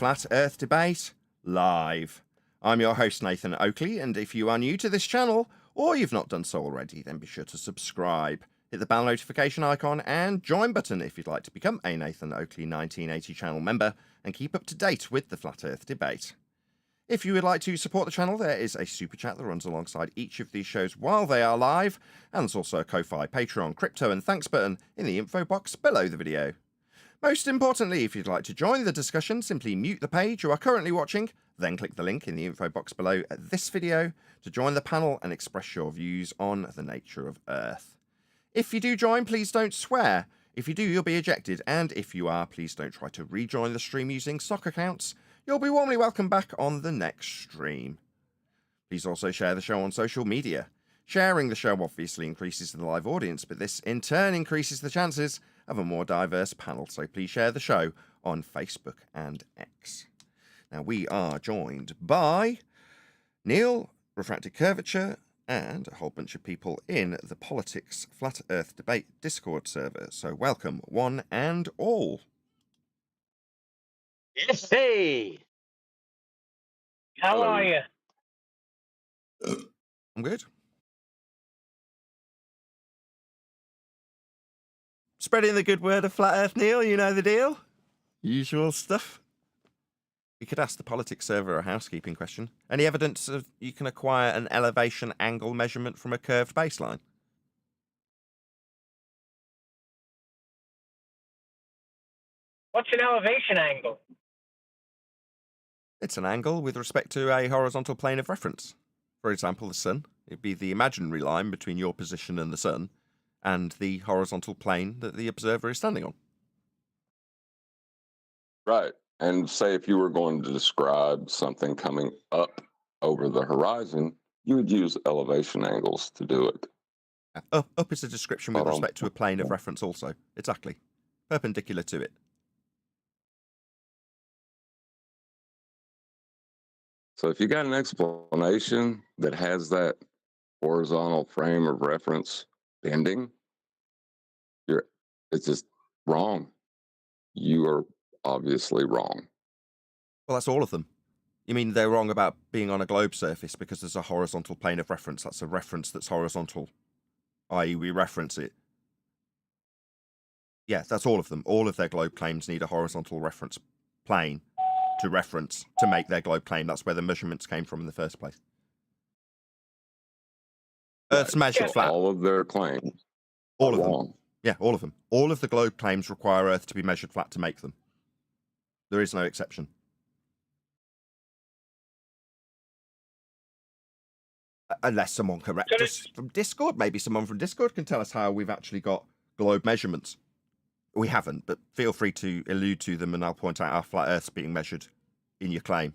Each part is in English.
Flat Earth Debate live. I'm your host Nathan Oakley, and if you are new to this channel, or you've not done so already, then be sure to subscribe. Hit the bell notification icon and join button if you'd like to become a Nathan Oakley 1980 channel member and keep up to date with the Flat Earth Debate. If you would like to support the channel, there is a super chat that runs alongside each of these shows while they are live, and there's also a Ko-Fi, Patreon, crypto and thanks button in the info box below the video. Most importantly, if you'd like to join the discussion, simply mute the page you are currently watching, then click the link in the info box below this video to join the panel and express your views on the nature of Earth. If you do join, please don't swear. If you do, you'll be ejected, and if you are, please don't try to rejoin the stream using sock accounts. You'll be warmly welcome back on the next stream. Please also share the show on social media. Sharing the show obviously increases the live audience, but this in turn increases the chances of a more diverse panel, so please share the show on Facebook and X. Now we are joined by Neil, Refracted Curvature, and a whole bunch of people in the Politics Flat Earth Debate Discord server, so welcome one and all. Yes, hey! How are you? I'm good. Spreading the good word of Flat Earth, Neil, you know the deal. Usual stuff. You could ask the Politics server a housekeeping question. Any evidence of you can acquire an elevation angle measurement from a curved baseline? What's an elevation angle? It's an angle with respect to a horizontal plane of reference. For example, the sun. It'd be the imaginary line between your position and the sun, and the horizontal plane that the observer is standing on. Right. And say if you were going to describe something coming up over the horizon, you would use elevation angles to do it. Up is a description with respect to a plane of reference also. Exactly. Perpendicular to it. So if you got an explanation that has that horizontal frame of reference bending, it's just wrong. You are obviously wrong. Well, that's all of them. You mean they're wrong about being on a globe surface because there's a horizontal plane of reference. That's a reference that's horizontal, i.e. we reference it. Yeah, that's all of them. All of their globe claims need a horizontal reference plane to reference to make their globe claim. That's where the measurements came from in the first place. Earth's measured flat. All of their claims. All of them. Yeah, all of them. All of the globe claims require Earth to be measured flat to make them. There is no exception. Unless someone corrects us from Discord. Maybe someone from Discord can tell us how we've actually got globe measurements. We haven't, but feel free to allude to them and I'll point out how flat Earth's being measured in your claim.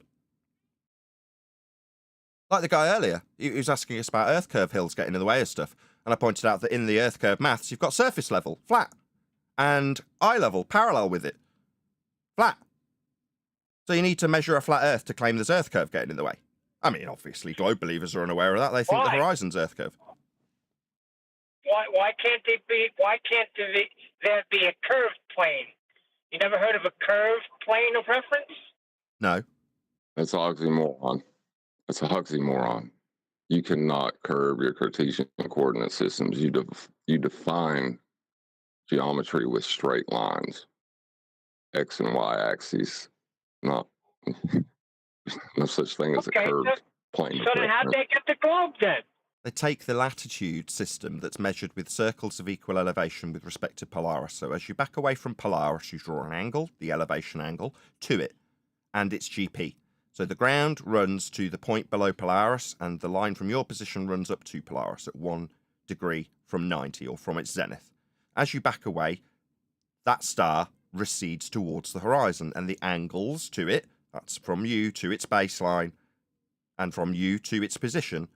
Like the guy earlier, he was asking us about Earth curve hills getting in the way of stuff. And I pointed out that in the Earth curve maths, you've got surface level, flat, and eye level, parallel with it, flat. So you need to measure a flat Earth to claim there's Earth curve getting in the way. I mean, obviously, globe believers are unaware of that. They think the horizon's Earth curve. Why can't there be a curved plane? You never heard of a curved plane of reference? No. That's an oxymoron. That's a oxymoron. You cannot curve your Cartesian coordinate systems. You define geometry with straight lines, X and Y axes. Not no such thing as a curved plane. So then how'd they get the globe then? They take the latitude system that's measured with circles of equal elevation with respect to Polaris. So as you back away from Polaris, you draw an angle, the elevation angle, to it, and it's GP. So the ground runs to the point below Polaris, and the line from your position runs up to Polaris at 1 degree from 90, or from its zenith. As you back away, that star recedes towards the horizon, and the angles to it, that's from you to its baseline, and from you to its position,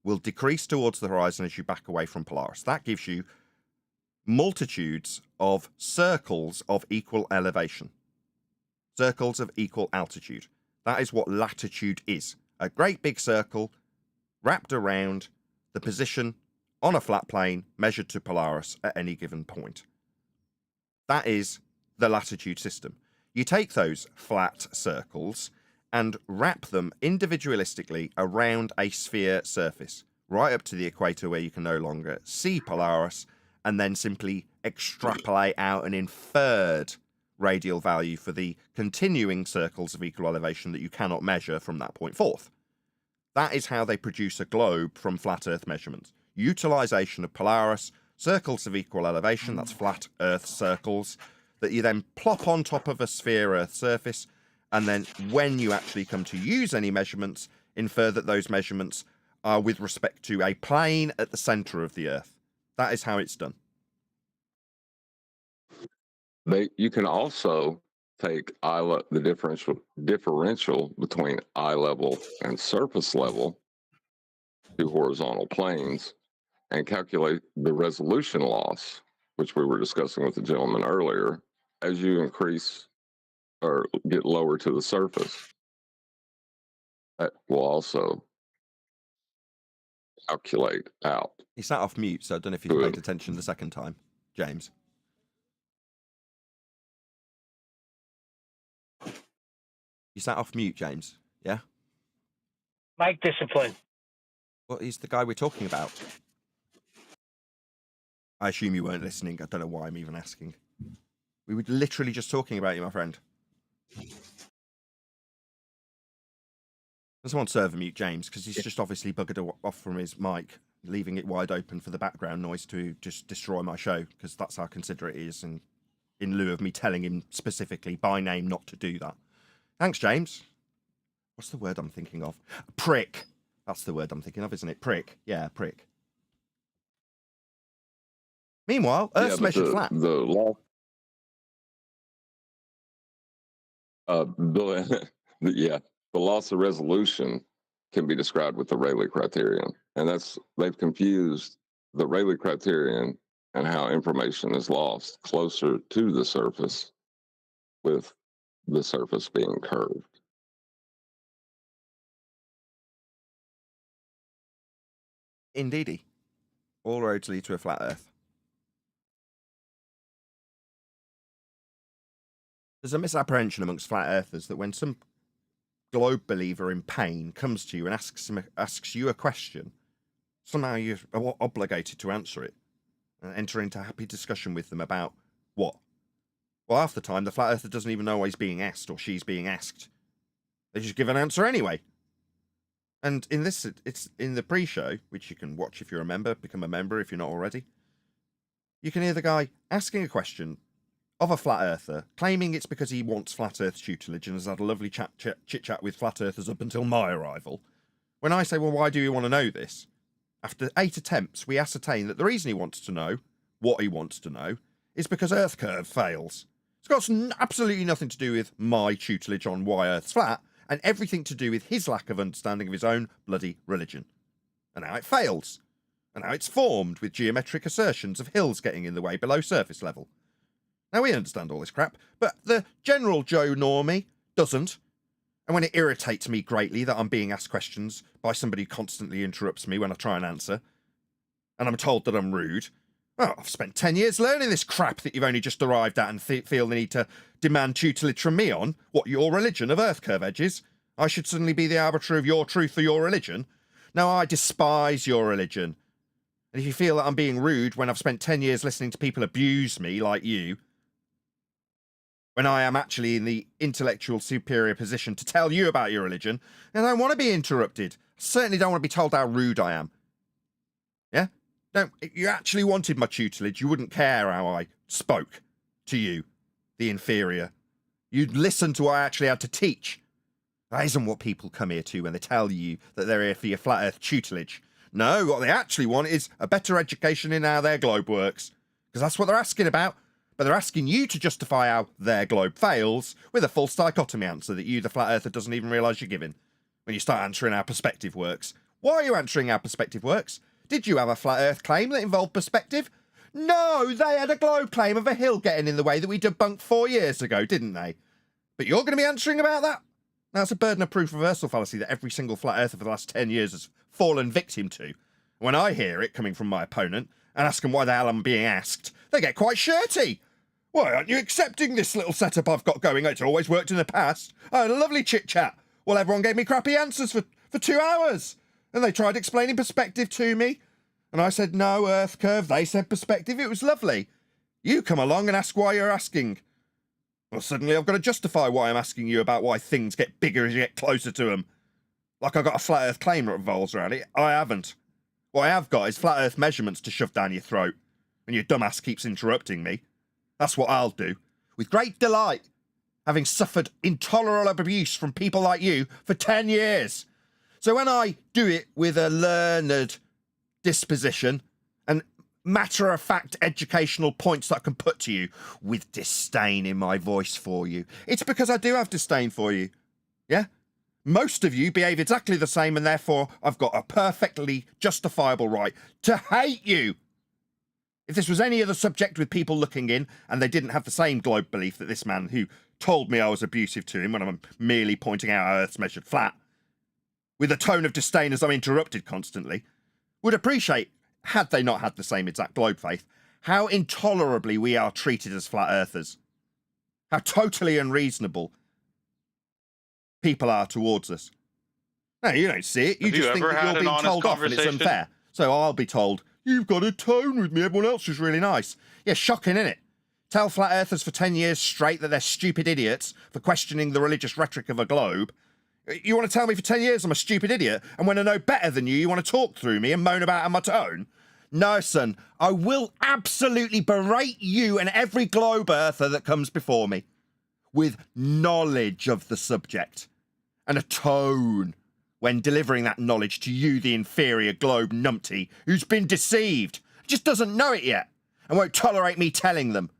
will decrease towards the horizon as you back away from Polaris. That gives you multitudes of circles of equal elevation, circles of equal altitude. That is what latitude is. A great big circle wrapped around the position on a flat plane measured to Polaris at any given point. That is the latitude system. You take those flat circles and wrap them individualistically around a sphere surface, right up to the equator where you can no longer see Polaris, and then simply extrapolate out an inferred radial value for the continuing circles of equal elevation that you cannot measure from that point forth. That is how they produce a globe from flat Earth measurements. Utilization of Polaris, circles of equal elevation, that's flat Earth circles, that you then plop on top of a sphere Earth surface, and then when you actually come to use any measurements, infer that those measurements are with respect to a plane at the center of the Earth. That is how it's done. You can also take the differential between eye level and surface level, two horizontal planes, and calculate the resolution loss, which we were discussing with the gentleman earlier, as you increase or get lower to the surface. That will also calculate out. He sat off mute, so I don't know if he's paid attention the second time. James. You sat off mute, James. Yeah? Mic discipline. Well, he's the guy we're talking about. I assume you weren't listening. I don't know why I'm even asking. We were literally just talking about you, my friend. Doesn't want server mute James because he's just obviously buggered off from his mic, leaving it wide open for the background noise to just destroy my show, because that's how considerate he is, and in lieu of me telling him specifically by name not to do that. Thanks, James. What's the word I'm thinking of? Prick. That's the word I'm thinking of, isn't it? Prick. Yeah, prick. Meanwhile, Earth's measured flat. The law. The loss of resolution can be described with the Rayleigh criterion, and they've confused the Rayleigh criterion and how information is lost closer to the surface, with the surface being curved. Indeedy. All roads lead to a flat Earth. There's a misapprehension amongst flat earthers that when some globe believer in pain comes to you and asks you a question, somehow you're obligated to answer it and enter into a happy discussion with them about what? Well, half the time the flat earther doesn't even know what he's being asked or she's being asked. They just give an answer anyway. And in this, it's in the pre-show, which you can watch if you're a member, become a member if you're not already. You can hear the guy asking a question of a flat earther, claiming it's because he wants flat earth tutelage and has had a lovely chit-chat with flat earthers up until my arrival. When I say, well, why do you want to know this? After 8 attempts, we ascertain that the reason he wants to know what he wants to know is because Earth curve fails. It's got absolutely nothing to do with my tutelage on why Earth's flat, and everything to do with his lack of understanding of his own bloody religion. And how it fails. And how it's formed with geometric assertions of hills getting in the way below surface level. Now, we understand all this crap, but the general Joe Normie doesn't. And when it irritates me greatly that I'm being asked questions by somebody who constantly interrupts me when I try and answer, and I'm told that I'm rude, well, I've spent 10 years learning this crap that you've only just arrived at and feel the need to demand tutelage from me on, what your religion of Earth curve edges. I should suddenly be the arbiter of your truth or your religion. No, I despise your religion. And if you feel that I'm being rude when I've spent 10 years listening to people abuse me like you, when I am actually in the intellectual superior position to tell you about your religion, and I don't want to be interrupted. I certainly don't want to be told how rude I am. Yeah? No, if you actually wanted my tutelage, you wouldn't care how I spoke to you, the inferior. You'd listen to what I actually had to teach. That isn't what people come here to when they tell you that they're here for your flat earth tutelage. No, what they actually want is a better education in how their globe works. Because that's what they're asking about. But they're asking you to justify how their globe fails with a false dichotomy answer that you, the flat earther, doesn't even realise you're giving. When you start answering how perspective works. Why are you answering how perspective works? Did you have a flat earth claim that involved perspective? No, they had a globe claim of a hill getting in the way that we debunked 4 years ago, didn't they? But you're going to be answering about that? That's a burden of proof reversal fallacy that every single flat earther for the last 10 years has fallen victim to. When I hear it coming from my opponent and ask them why the hell I'm being asked, they get quite shirty. Why aren't you accepting this little setup I've got going? It's always worked in the past. I had a lovely chit-chat. Well, everyone gave me crappy answers for 2 hours. And they tried explaining perspective to me. And I said, no, Earth curve. They said perspective. It was lovely. You come along and ask why you're asking. Well, suddenly I've got to justify why I'm asking you about why things get bigger as you get closer to them. Like I got a flat Earth claim that revolves around it. I haven't. What I have got is flat Earth measurements to shove down your throat. And your dumbass keeps interrupting me. That's what I'll do. With great delight. Having suffered intolerable abuse from people like you for 10 years. So when I do it with a learned disposition and matter-of-fact educational points that I can put to you with disdain in my voice for you, it's because I do have disdain for you. Yeah? Most of you behave exactly the same, and therefore I've got a perfectly justifiable right to hate you. If this was any other subject with people looking in and they didn't have the same globe belief that this man who told me I was abusive to him when I'm merely pointing out how Earth's measured flat, with a tone of disdain as I'm interrupted constantly, would appreciate, had they not had the same exact globe faith, how intolerably we are treated as flat earthers. How totally unreasonable people are towards us. No, you don't see it. You just think that you're being told off and it's unfair. So I'll be told, you've got a tone with me, everyone else is really nice. Yeah, shocking, innit? Tell flat earthers for 10 years straight that they're stupid idiots for questioning the religious rhetoric of a globe. You want to tell me for 10 years I'm a stupid idiot, and when I know better than you want to talk through me and moan about my tone? No, son, I will absolutely berate you and every globe earther that comes before me with knowledge of the subject and a tone when delivering that knowledge to you, the inferior globe numpty who's been deceived, just doesn't know it yet, and won't tolerate me telling them.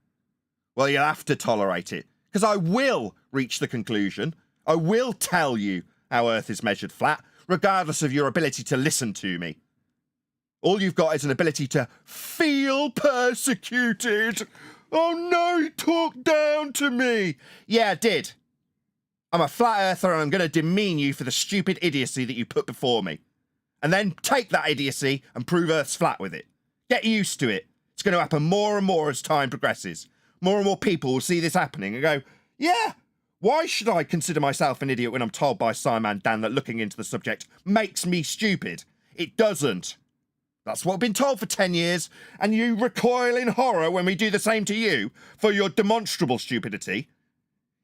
Well, you'll have to tolerate it, because I will reach the conclusion. I will tell you how Earth is measured flat, regardless of your ability to listen to me. All you've got is an ability to feel persecuted. Oh no, you talked down to me. Yeah, I did. I'm a flat earther and I'm going to demean you for the stupid idiocy that you put before me. And then take that idiocy and prove Earth's flat with it. Get used to it. It's going to happen more and more as time progresses. More and more people will see this happening and go, yeah, why should I consider myself an idiot when I'm told by Simon Dan that looking into the subject makes me stupid? It doesn't. That's what I've been told for 10 years, and you recoil in horror when we do the same to you for your demonstrable stupidity.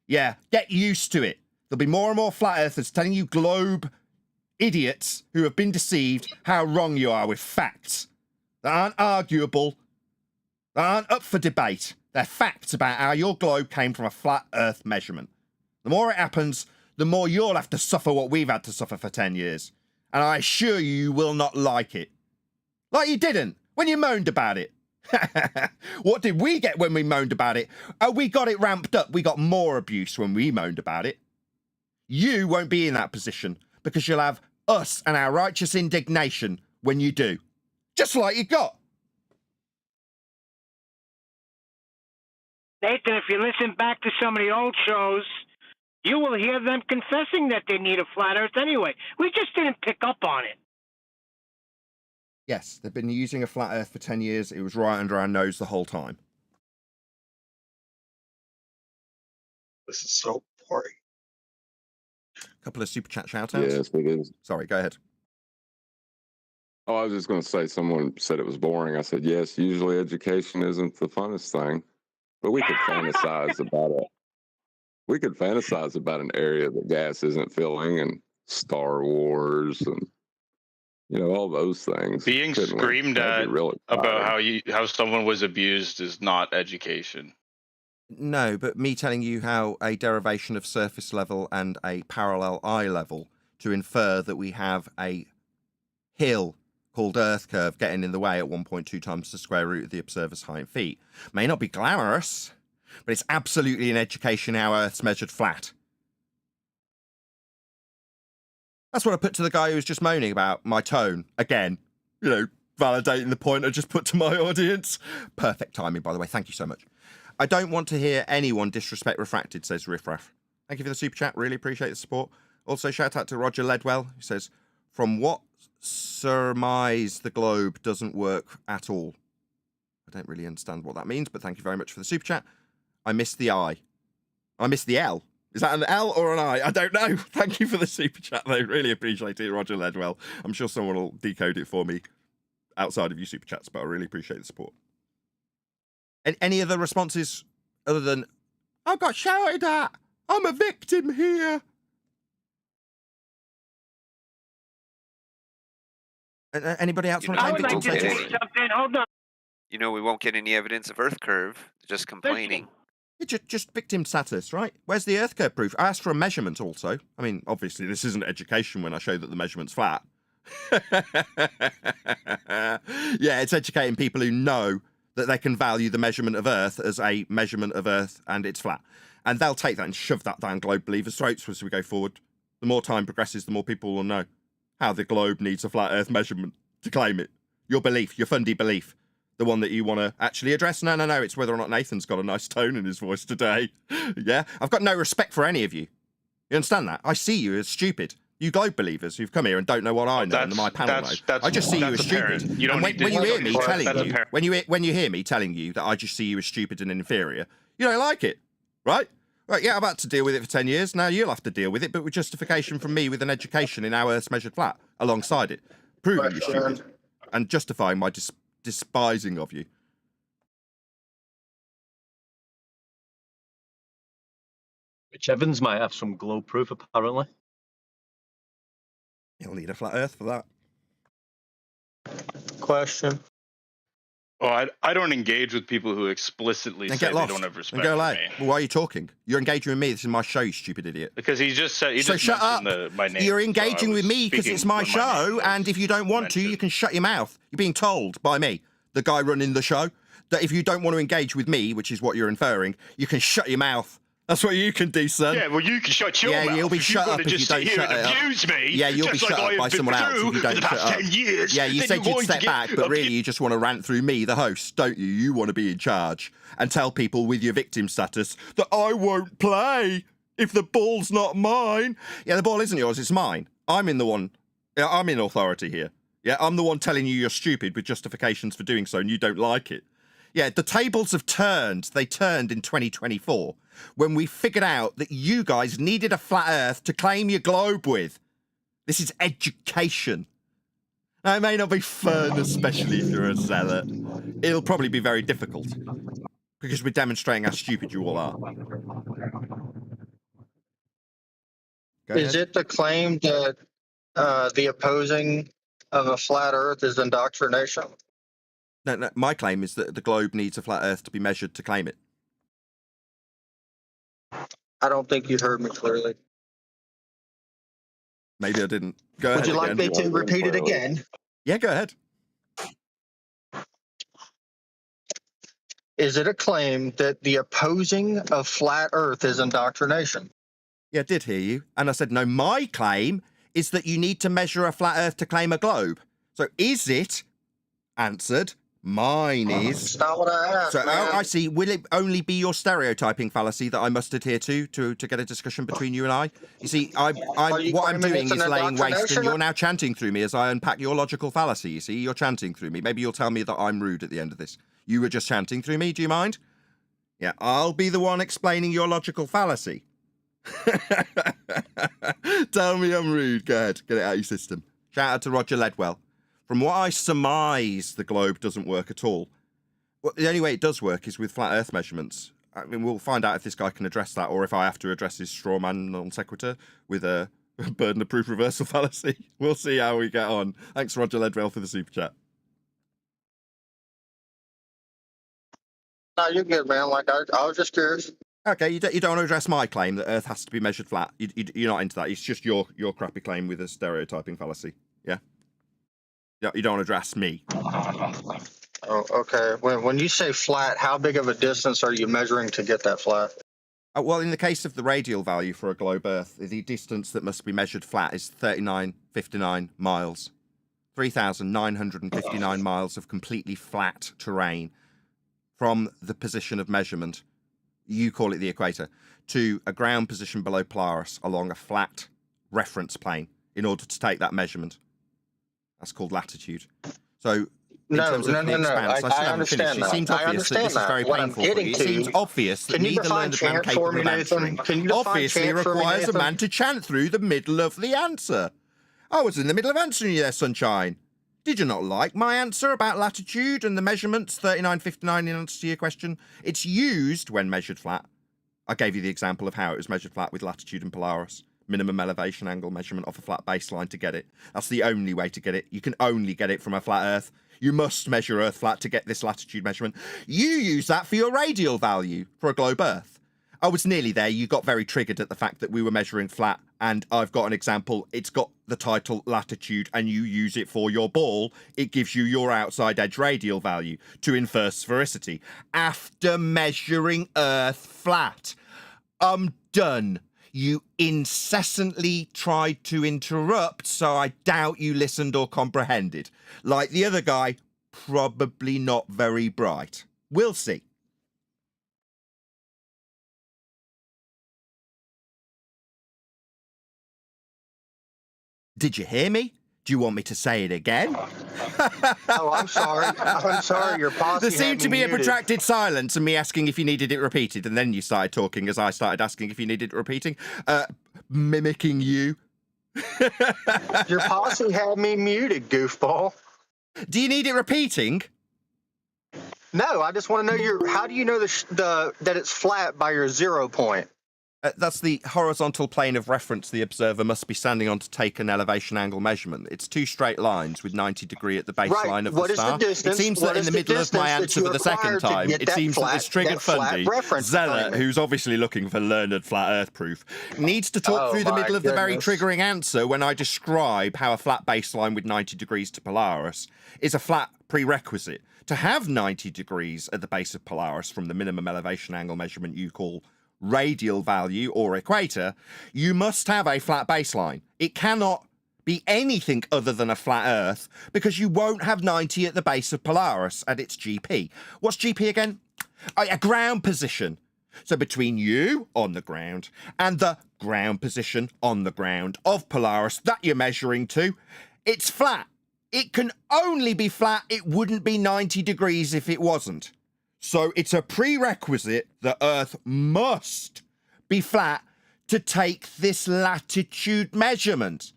Yeah, get used to it. There'll be more and more flat earthers telling you globe idiots who have been deceived how wrong you are with facts that aren't arguable, that aren't up for debate. They're facts about how your globe came from a flat earth measurement. The more it happens, the more you'll have to suffer what we've had to suffer for 10 years. And I assure you, you will not like it. Like you didn't when you moaned about it. What did we get when we moaned about it? Oh, we got it ramped up. We got more abuse when we moaned about it. You won't be in that position because you'll have us and our righteous indignation when you do. Just like you got. Nathan, if you listen back to some of the old shows, you will hear them confessing that they need a flat Earth anyway. We just didn't pick up on it. Yes, they've been using a flat Earth for 10 years. It was right under our nose the whole time. This is so boring. A couple of super chat shout-outs. Yes, it is. Sorry, go ahead. Oh, I was just going to say, someone said it was boring. I said, yes, usually education isn't the funnest thing, but we could fantasize about it. We could fantasize about an area that gas isn't filling and Star Wars and, you know, all those things. Being screamed at really about how someone was abused is not education. No, but me telling you how a derivation of surface level and a parallel eye level to infer that we have a hill called Earth curve getting in the way at 1.2 times the square root of the observer's height in feet may not be glamorous, but it's absolutely an education how Earth's measured flat. That's what I put to the guy who was just moaning about my tone. Again, you know, validating the point I just put to my audience. Perfect timing, by the way. Thank you so much. I don't want to hear anyone disrespect Refracted, says Riffraff. Thank you for the super chat. Really appreciate the support. Also, shout out to Roger Ledwell, who says, from what surmise the globe doesn't work at all. I don't really understand what that means, but thank you very much for the super chat. I missed the I. I missed the L. Is that an L or an I? I don't know. Thank you for the super chat, though. Really appreciate it, Roger Ledwell. I'm sure someone will decode it for me outside of you super chats, but I really appreciate the support. Any other responses other than, I got shouted at. I'm a victim here. Anybody else want to I claim would like victim to status? say something. Hold on. You know, we won't get any evidence of Earth curve. Just complaining. Yeah, just victim status, right? Where's the Earth curve proof? I asked for a measurement also. I mean, obviously, this isn't education when I show that the measurement's flat. Yeah, it's educating people who know that they can value the measurement of Earth as a measurement of Earth and it's flat. And they'll take that and shove that down globe believers' throats as we go forward. The more time progresses, the more people will know how the globe needs a flat Earth measurement to claim it. Your belief, your fundy belief. The one that you want to actually address. No, it's whether or not Nathan's got a nice tone in his voice today. Yeah, I've got no respect for any of you. You understand that? I see you as stupid. You globe believers who've come here and don't know what I know and my panel knows. I just see you as stupid. You don't and when you hear me telling you, when you hear me telling you that I just see you as stupid and inferior, you don't like it, right? Right, yeah, I've had to deal with it for 10 years. Now you'll have to deal with it, but with justification from me with an education in how Earth's measured flat alongside it. Proving you're stupid and justifying my despising of you. Which Evans might have some globe proof, apparently. You'll need a flat Earth for that. Question. Oh, I don't engage with people who explicitly And say get lost they don't have respect and go for away. me. Well, why are you talking? You're engaging with me. This is my show, you stupid idiot. Because he just said, So shut up. my name. You're so I engaging was with me because speaking it's my when name show, was and if you don't want to, you mentioned. can shut your mouth. You're being told by me, the guy running the show, that if you don't want to engage with me, which is what you're inferring, you can shut your mouth. That's what you can do, son. Yeah, well, you can shut your mouth. You'll be if shut you're up gonna if you just don't sit here shut and it up. abuse me. Yeah, you'll be just shut like I up by have been someone else if through you don't for the shut past up. 10 years. Yeah, you then said you're you'd going step to back, get but really you just want to rant through me, the host, don't you? You want to be in charge and tell people with your victim status that I won't play if the ball's not mine. Yeah, the ball isn't yours, it's mine. I'm in authority here. Yeah, I'm the one telling you you're stupid with justifications for doing so and you don't like it. Yeah, the tables have turned. They turned in 2024 when we figured out that you guys needed a flat Earth to claim your globe with. This is education. Now, it may not be fun, especially if you're a zealot. It'll probably be very difficult because we're demonstrating how stupid you all are. Go Is ahead. it the claim that the opposing of a flat Earth is indoctrination? No, my claim is that the globe needs a flat Earth to be measured to claim it. I don't think you heard me clearly. Maybe I didn't. Go Would ahead you like again. me to repeat it again? Yeah, go ahead. Is it a claim that the opposing of flat Earth is indoctrination? Yeah, I did hear you. And I said, no, my claim is that you need to measure a flat Earth to claim a globe. So is it? Answered. Mine is. It's not what I asked, So man. I see. Will it only be your stereotyping fallacy that I must adhere to get a discussion between you and I? You see, Are you what I'm claiming doing it's is an laying waste, and indoctrination? you're now chanting through me as I unpack your logical fallacy. You see, you're chanting through me. Maybe you'll tell me that I'm rude at the end of this. You were just chanting through me. Do you mind? Yeah, I'll be the one explaining your logical fallacy. Tell me I'm rude. Go ahead, get it out of your system. Shout out to Roger Ledwell. From what I surmise, the globe doesn't work at all. Well, the only way it does work is with flat Earth measurements. I mean, we'll find out if this guy can address that, or if I have to address his straw man non sequitur with a burden of proof reversal fallacy. We'll see how we get on. Thanks, Roger Ledwell, for the super chat. No, you're good, man. Like I was just curious. Okay, you don't want to address my claim that Earth has to be measured flat. You're not into that. It's just your crappy claim with a stereotyping fallacy. Yeah? You don't want to address me. Oh, okay. When you say flat, how big of a distance are you measuring to get that flat? Well, in the case of the radial value for a globe Earth, the distance that must be measured flat is 3959 miles. 3,959 miles of completely flat terrain from the position of measurement, you call it the equator, to a ground position below Polaris along a flat reference plane in order to take that measurement. That's called latitude. So in No, terms of no, the no, no. expanse. I still haven't understand finished. It that. seems I obvious that understand this is very that. What I'm painful for getting you. It to, seems obvious that can you neither define learned man chant for capable me, of Nathan? answering Can you define obviously chant for me, requires a Nathan? man to chant through the middle of the answer. I was in the middle of answering you there, Sunshine. Did you not like my answer about latitude and the measurements 3959 in answer to your question? It's used when measured flat. I gave you the example of how it was measured flat with latitude and Polaris. Minimum elevation angle measurement off a flat baseline to get it. That's the only way to get it. You can only get it from a flat Earth. You must measure Earth flat to get this latitude measurement. You use that for your radial value for a globe Earth. I was nearly there. You got very triggered at the fact that we were measuring flat, and I've got an example. It's got the title latitude, and you use it for your ball. It gives you your outside edge radial value to infer sphericity after measuring Earth flat. I'm done. You incessantly tried to interrupt, so I doubt you listened or comprehended. Like the other guy, probably not very bright. We'll see. Did you hear me? Do you want me to say it again? Oh, I'm sorry. I'm sorry. Your posse There had seemed to me be a muted. protracted silence and me asking if you needed it repeated, and then you started talking as I started asking if you needed it repeating. Mimicking you. Your posse had me muted, goofball. Do you need it repeating? No, I just want to know how do you know that it's flat by your 0 point? That's the horizontal plane of reference the observer must be standing on to take an elevation angle measurement. It's two straight lines with 90 degree at the baseline of the star. It seems that in the middle of my answer for the second time, it seems that this triggered Fundy, Zealot, who's obviously looking for learned flat Earth proof, needs to talk through the middle of the very triggering answer when I describe how a flat baseline with 90 degrees to Polaris is a flat prerequisite. To have 90 degrees at the base of Polaris from the minimum elevation angle measurement you call radial value or equator, you must have a flat baseline. It cannot be anything other than a flat Earth because you won't have 90 at the base of Polaris at its GP. What's GP again? A ground position. So between you on the ground and the ground position on the ground of Polaris that you're measuring to, it's flat. It can only be flat. It wouldn't be 90 degrees if it wasn't. So it's a prerequisite that Earth must be flat to take this latitude measurement.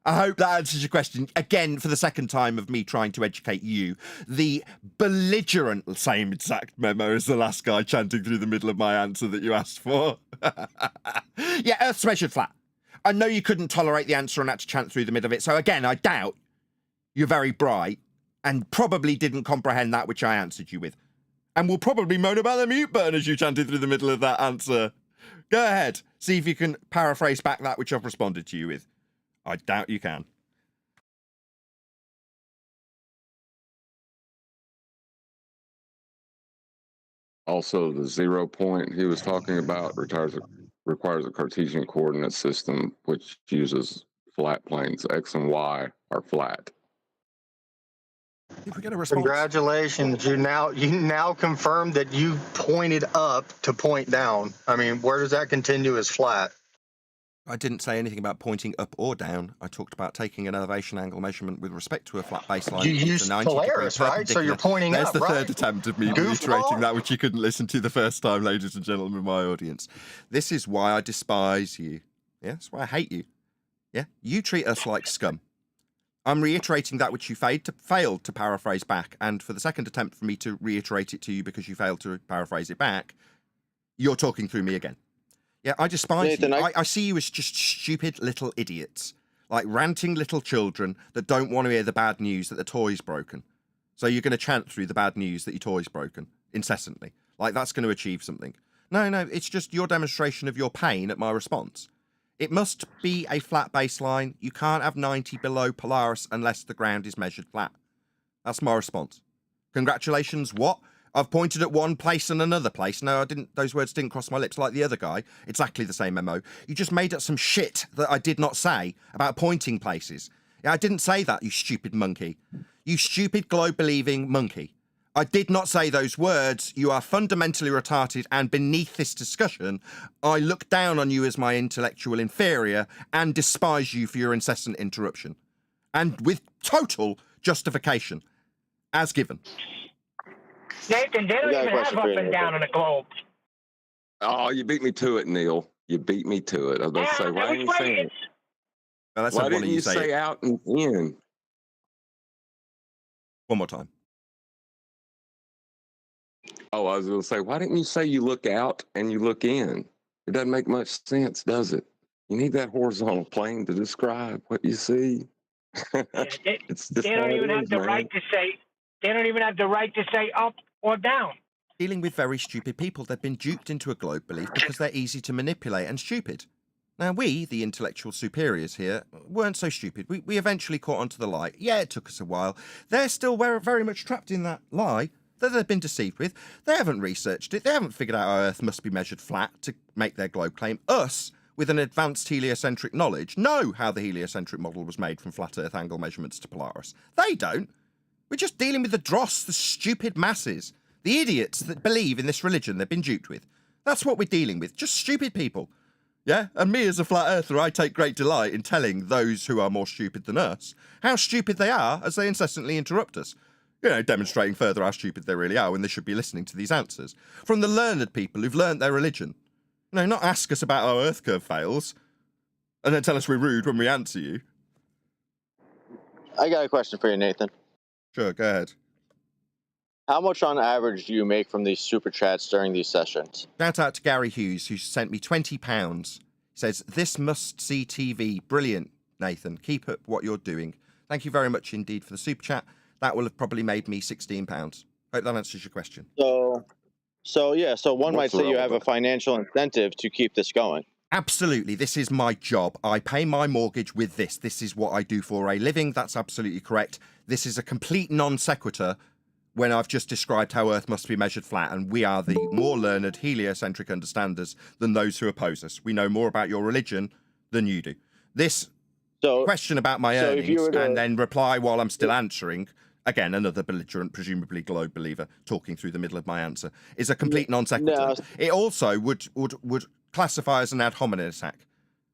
I hope that answers your question. Again, for the second time of me trying to educate you, the belligerent same exact memo as the last guy chanting through the middle of my answer that you asked for. Yeah, Earth's measured flat. I know you couldn't tolerate the answer and had to chant through the middle of it. So again, I doubt you're very bright and probably didn't comprehend that which I answered you with. And will probably moan about the mute button as you chanted through the middle of that answer. Go ahead. See if you can paraphrase back that which I've responded to you with. I doubt you can. Also, the 0 point he was talking about requires a Cartesian coordinate system, which uses flat planes. X and Y are flat. Did we get a response? Congratulations. You now confirmed that you pointed up to point down. I mean, where does that continue as flat? I didn't say anything about pointing up or down. I talked about taking an elevation angle measurement with respect to a flat baseline. You used Polaris, right? So you're pointing There's up, the right? third attempt of me Goofball. reiterating that which you couldn't listen to the first time, ladies and gentlemen of my audience. This is why I despise you. Yeah, that's why I hate you. Yeah, you treat us like scum. I'm reiterating that which you failed to paraphrase back, and for the second attempt for me to reiterate it to you because you failed to paraphrase it back, you're talking through me again. Yeah, I despise Nathan, you. I see you as just stupid little idiots, like ranting little children that don't want to hear the bad news that the toy's broken. So you're going to chant through the bad news that your toy's broken incessantly. Like that's going to achieve something. No, it's just your demonstration of your pain at my response. It must be a flat baseline. You can't have 90 below Polaris unless the ground is measured flat. That's my response. Congratulations, what? I've pointed at one place and another place. No, I didn't. Those words didn't cross my lips like the other guy. Exactly the same memo. You just made up some shit that I did not say about pointing places. Yeah, I didn't say that, you stupid monkey. You stupid globe-believing monkey. I did not say those words. You are fundamentally retarded, and beneath this discussion, I look down on you as my intellectual inferior and despise you for your incessant interruption. And with total justification. as given. Nathan, they don't got a even have question up for you, and down on the globe. Oh, you beat me to it, Neil. You beat me to it. I was about to say, why didn't you say it? Well, let's Why have one didn't of you say say it out and in? one more time. Oh, I was going to say, why didn't you say you look out and you look in? It doesn't make much sense, does it? You need that horizontal plane to describe what you see. It's just They don't how it even have is, the man. right to say. They don't even have the right to say up or down. Dealing with very stupid people. They've been duped into a globe belief because they're easy to manipulate and stupid. Now, we, the intellectual superiors here, weren't so stupid. We eventually caught onto the lie. Yeah, it took us a while. They're still very much trapped in that lie that they've been deceived with. They haven't researched it. They haven't figured out how Earth must be measured flat to make their globe claim. Us, with an advanced heliocentric knowledge, know how the heliocentric model was made from flat Earth angle measurements to Polaris. They don't. We're just dealing with the dross, the stupid masses, the idiots that believe in this religion they've been duped with. That's what we're dealing with. Just stupid people. Yeah, and me as a flat earther, I take great delight in telling those who are more stupid than us how stupid they are as they incessantly interrupt us. You know, demonstrating further how stupid they really are when they should be listening to these answers. From the learned people who've learnt their religion. No, not ask us about how Earth curve fails and then tell us we're rude when we answer you. I got a question for you, Nathan. Sure, go ahead. How much on average do you make from these super chats during these sessions? Shout out to Gary Hughes, who sent me £20. Says, "This must see TV. Brilliant, Nathan. Keep up what you're doing." Thank you very much indeed for the super chat. That will have probably made me £16. Hope that answers your question. So one might What's say you have a relevant? financial incentive to keep this going. Absolutely. This is my job. I pay my mortgage with this. This is what I do for a living. That's absolutely correct. This is a complete non sequitur when I've just described how Earth must be measured flat, and we are the more learned heliocentric understanders than those who oppose us. We know more about your religion than you do. This question about my earnings and then reply while I'm still answering, again, another belligerent, presumably globe believer, talking through the middle of my answer, is a complete non sequitur. No. It also would classify as an ad hominem attack,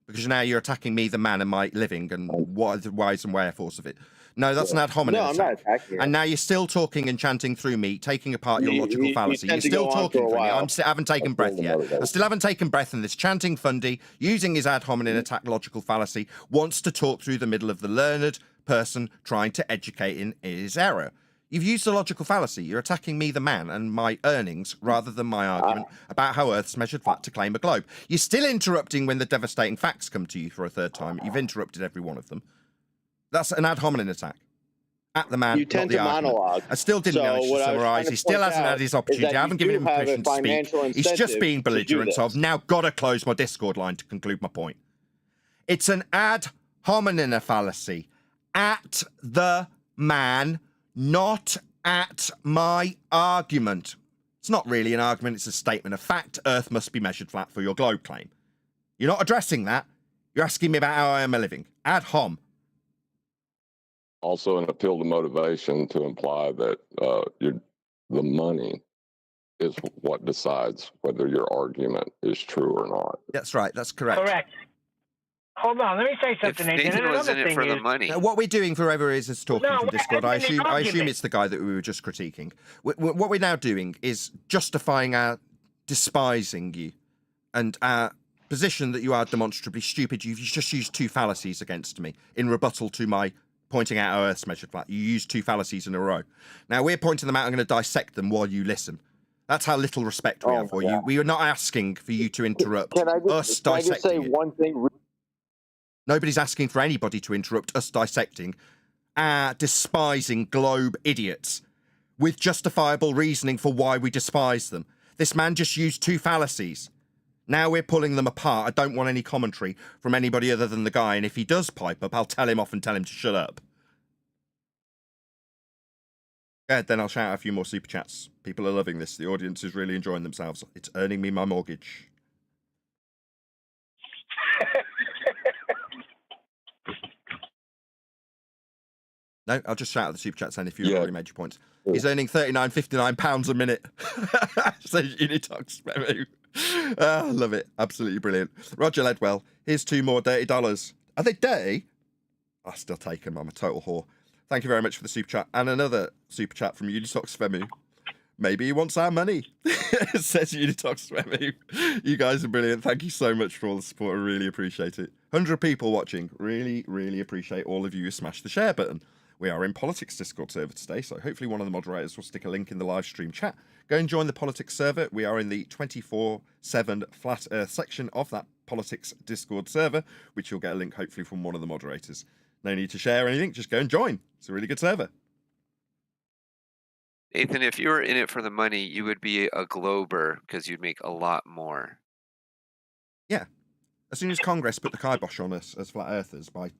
because now you're attacking me, the man, and my living, and what are the whys and wherefores of it. No, that's an ad hominem attack. I'm not attacking you. And now you're still talking and chanting through me, taking apart your logical fallacy. You're still talking through me. I haven't taken breath yet. I still haven't taken breath, and this chanting fundy, using his ad hominem attack logical fallacy, wants to talk through the middle of the learned person trying to educate in his error. You've used a logical fallacy. You're attacking me, the man, and my earnings rather than my argument about how Earth's measured flat to claim a globe. You're still interrupting when the devastating facts come to you for a third time. You've interrupted every one of them. That's an ad hominem attack. At the man, You tend not the to argument. monologue. I still didn't manage to summarise. He still hasn't had his opportunity. I haven't given him permission to speak. He's just being belligerent. So I've now got to close my Discord line to conclude my point. It's an ad hominem fallacy. At the man, not at my argument. It's not really an argument, it's a statement of fact. Earth must be measured flat for your globe claim. You're not addressing that. You're asking me about how I am a living. Ad hom. Also, an appeal to motivation to imply that the money is what decides whether your argument is true or not. That's right, that's correct. Correct. Hold on, let me say If something, Nathan. Nathan was in Another it for thing the is, money, Now, what we're doing for whoever is talking No, from Discord, I we're having an assume argument. it's the guy that we were just critiquing. What we're now doing is justifying our despising you and our position that you are demonstrably stupid. You've just used two fallacies against me in rebuttal to my pointing out how Earth's measured flat. You used two fallacies in a row. Now we're pointing them out. I'm going to dissect them while you listen. That's how little respect we have for you. We are not asking for you to interrupt us Can I just say dissecting it. one thing? Nobody's asking for anybody to interrupt us dissecting our despising globe idiots with justifiable reasoning for why we despise them. This man just used two fallacies. Now we're pulling them apart. I don't want any commentary from anybody other than the guy, and if he does pipe up, I'll tell him off and tell him to shut up. Yeah, then I'll shout out a few more super chats. People are loving this. The audience is really enjoying themselves. It's earning me my mortgage. No, I'll just shout out the super chats then if you've already made your points. He's earning £39.59 a minute. Says Unitox Memo. I love it. Absolutely brilliant. Roger Ledwell, here's two more dirty dollars. Are they dirty? I still take them. I'm a total whore. Thank you very much for the super chat. And another super chat from Unitox Femu. Maybe he wants our money, says Unitox Femu. You guys are brilliant. Thank you so much for all the support. I really appreciate it. 100 people watching. Really, really appreciate all of you who smashed the share button. We are in Politics Discord server today, so hopefully one of the moderators will stick a link in the live stream chat. Go and join the Politics server. We are in the 24/7 Flat Earth section of that Politics Discord server, which you'll get a link hopefully from one of the moderators. No need to share anything, just go and join. It's a really good server. Nathan, if you were in it for the money, you would be a glober because you'd make a lot more. Yeah. As soon as Congress put the kibosh on us as flat earthers by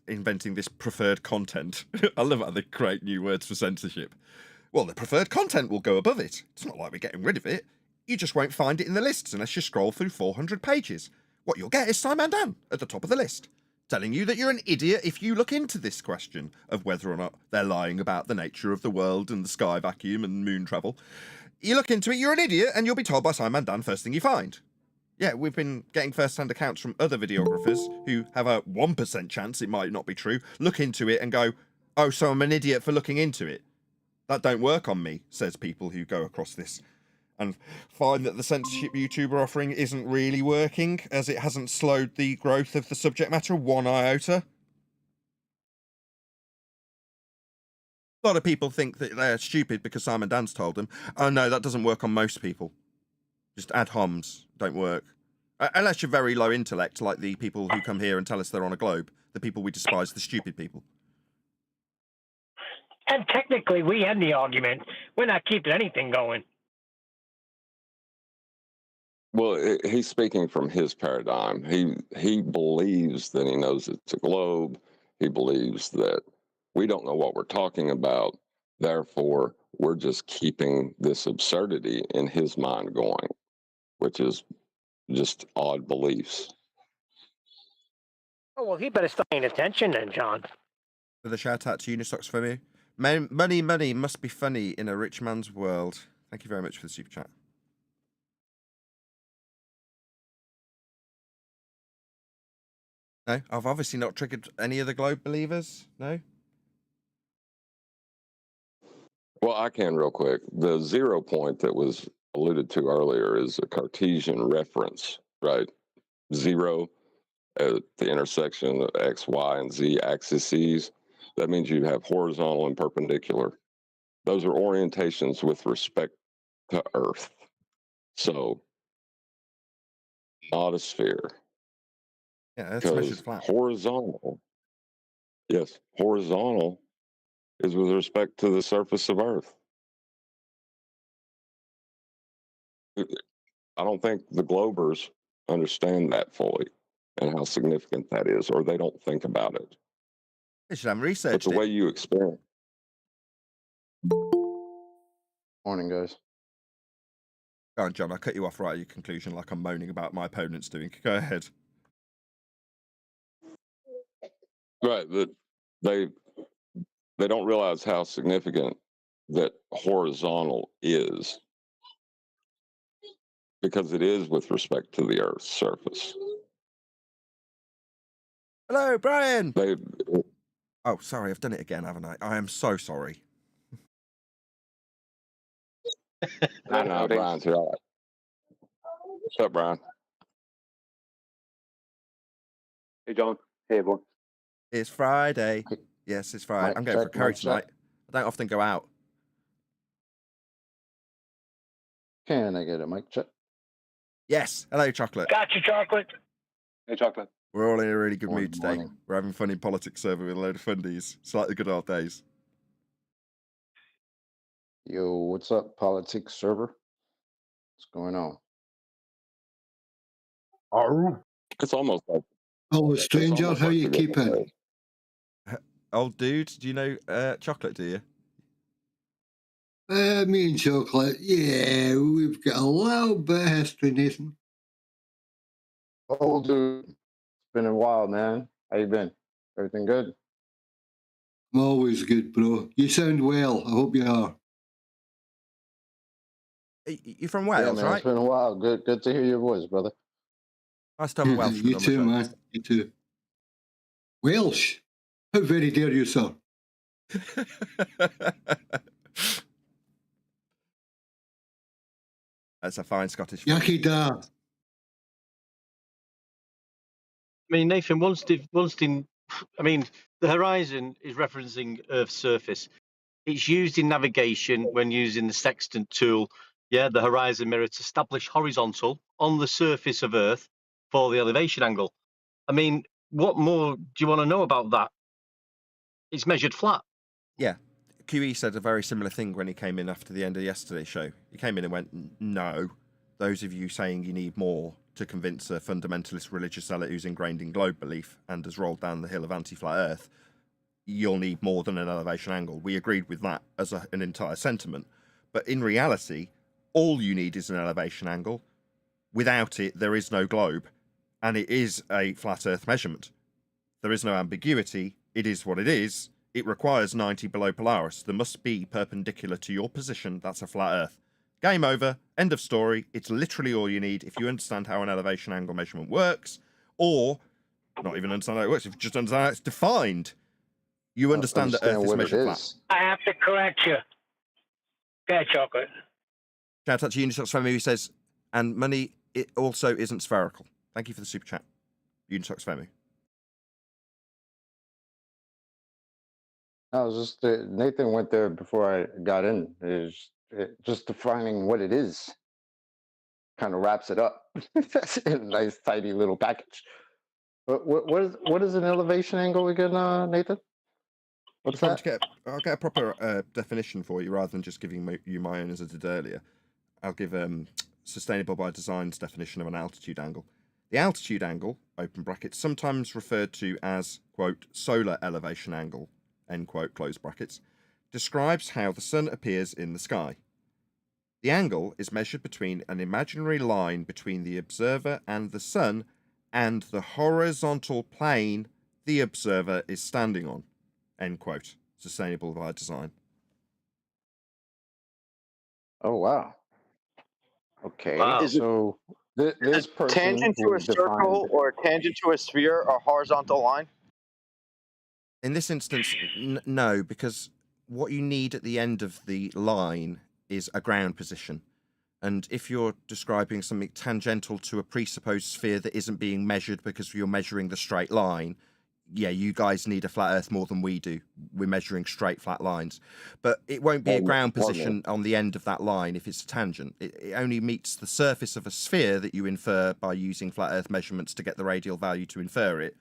inventing this preferred content, I love how they create new words for censorship. Well, the preferred content will go above it. It's not like we're getting rid of it. You just won't find it in the lists unless you scroll through 400 pages. What you'll get is Simon Dan at the top of the list, telling you that you're an idiot if you look into this question of whether or not they're lying about the nature of the world and the sky vacuum and moon travel. You look into it, you're an idiot, and you'll be told by Simon Dan first thing you find. Yeah, we've been getting first-hand accounts from other videographers who have a 1% chance it might not be true, look into it and go, oh, so I'm an idiot for looking into it. That don't work on me, says people who go across this and find that the censorship YouTuber offering isn't really working, as it hasn't slowed the growth of the subject matter one iota. A lot of people think that they're stupid because Simon Dan's told them. Oh no, that doesn't work on most people. Just ad homs don't work. Unless you're very low intellect, like the people who come here and tell us they're on a globe. The people we despise, the stupid people. And technically, we end the argument. We're not keeping anything going. Well, he's speaking from his paradigm. He believes that he knows it's a globe. He believes that we don't know what we're talking about. Therefore, we're just keeping this absurdity in his mind going, which is just odd beliefs. Oh, well, he better start paying attention then, John. With a shout out to Unisox for me. Money must be funny in a rich man's world. Thank you very much for the super chat. No, I've obviously not triggered any of the globe believers. No. Well, I can real quick. The 0 point that was alluded to earlier is a Cartesian reference, right? 0 at the intersection of X, Y, and Z axes. That means you have horizontal and perpendicular. Those are orientations with respect to Earth. So, not a sphere. Yeah, that's measured flat. Horizontal, yes, horizontal is with respect to the surface of Earth. I don't think the globers understand that fully and how significant that is, or they don't think about it. They should have researched But the way you experience. Morning, guys. Go on, John. I cut you off right at your conclusion, like I'm moaning about my opponents doing. Go ahead. Right, that they don't realize how significant that horizontal is, because it is with respect to the Earth's surface. Hello, Brian. Oh, sorry, I've done it again, haven't I? I am so sorry. No, Brian's here. All right. What's up, Brian? Hey, John. Hey, everyone. It's Friday. Yes, it's Friday. I'm going for a curry tonight. I don't often go out. Can I get a mic check? Yes. Hello, Chocolate. Got you, Chocolate. Hey, Chocolate. We're all in a really good mood today. Morning. We're having fun in politics server with a load of fundies. It's like the good old days. Yo, what's up, politics server? What's going on? It's almost like. Oh, stranger, how you keeping? Old dude, do you know Chocolate, do you? Me and Chocolate, yeah, we've got a little bit of history, Nathan. Oh, dude. It's been a while, man. How you been? Everything good? I'm always good, bro. You sound well. I hope you are. You're from Wales, man, right? It's been a while. Good to hear your voice, brother. Nice to have a Welshman You on too, the show. man. You too. Welsh? How very dare you, sir? That's a fine Scottish phrase. Yucky da. I mean, Nathan, I mean, the horizon is referencing Earth's surface. It's used in navigation when using the sextant tool, the horizon mirror, to establish horizontal on the surface of Earth for the elevation angle. I mean, what more do you want to know about that? It's measured flat. Yeah. QE said a very similar thing when he came in after the end of yesterday's show. He came in and went, no, those of you saying you need more to convince a fundamentalist religious zealot who's ingrained in globe belief and has rolled down the hill of anti-flat Earth, you'll need more than an elevation angle. We agreed with that as an entire sentiment. But in reality, all you need is an elevation angle. Without it, there is no globe. And it is a flat Earth measurement. There is no ambiguity. It is what it is. It requires 90 below Polaris. There must be perpendicular to your position. That's a flat Earth. Game over. End of story. It's literally all you need if you understand how an elevation angle measurement works, or not even understand how it works, if you just understand how it's defined. You understand that Earth is measured flat. I have to correct you. Okay, Chocolate. Shout out to Unitox Family who says, and money, it also isn't spherical. Thank you for the super chat. Unitox Family. I was just Nathan went there before I got in. Is just defining what it is. Kind of wraps it up. That's a nice, tidy little package. But what is an elevation angle again, Nathan? What's that? I'll get a proper definition for you rather than just giving you my own as I did earlier. I'll give Sustainable by Design's definition of an altitude angle. The altitude angle, open brackets, sometimes referred to as, quote, solar elevation angle, end quote, close brackets, describes how the sun appears in the sky. The angle is measured between an imaginary line between the observer and the sun and the horizontal plane the observer is standing on, end quote. Sustainable by Design. Oh, wow. Okay, Wow. so this person Tangent to who a circle defined- or a tangent to a sphere or horizontal line? In this instance, no, because what you need at the end of the line is a ground position. And if you're describing something tangential to a presupposed sphere that isn't being measured because you're measuring the straight line, yeah, you guys need a flat Earth more than we do. We're measuring straight, flat lines. But it won't be a ground position on the end of that line if it's a tangent. It only meets the surface of a sphere that you infer by using flat Earth measurements to get the radial value to infer it.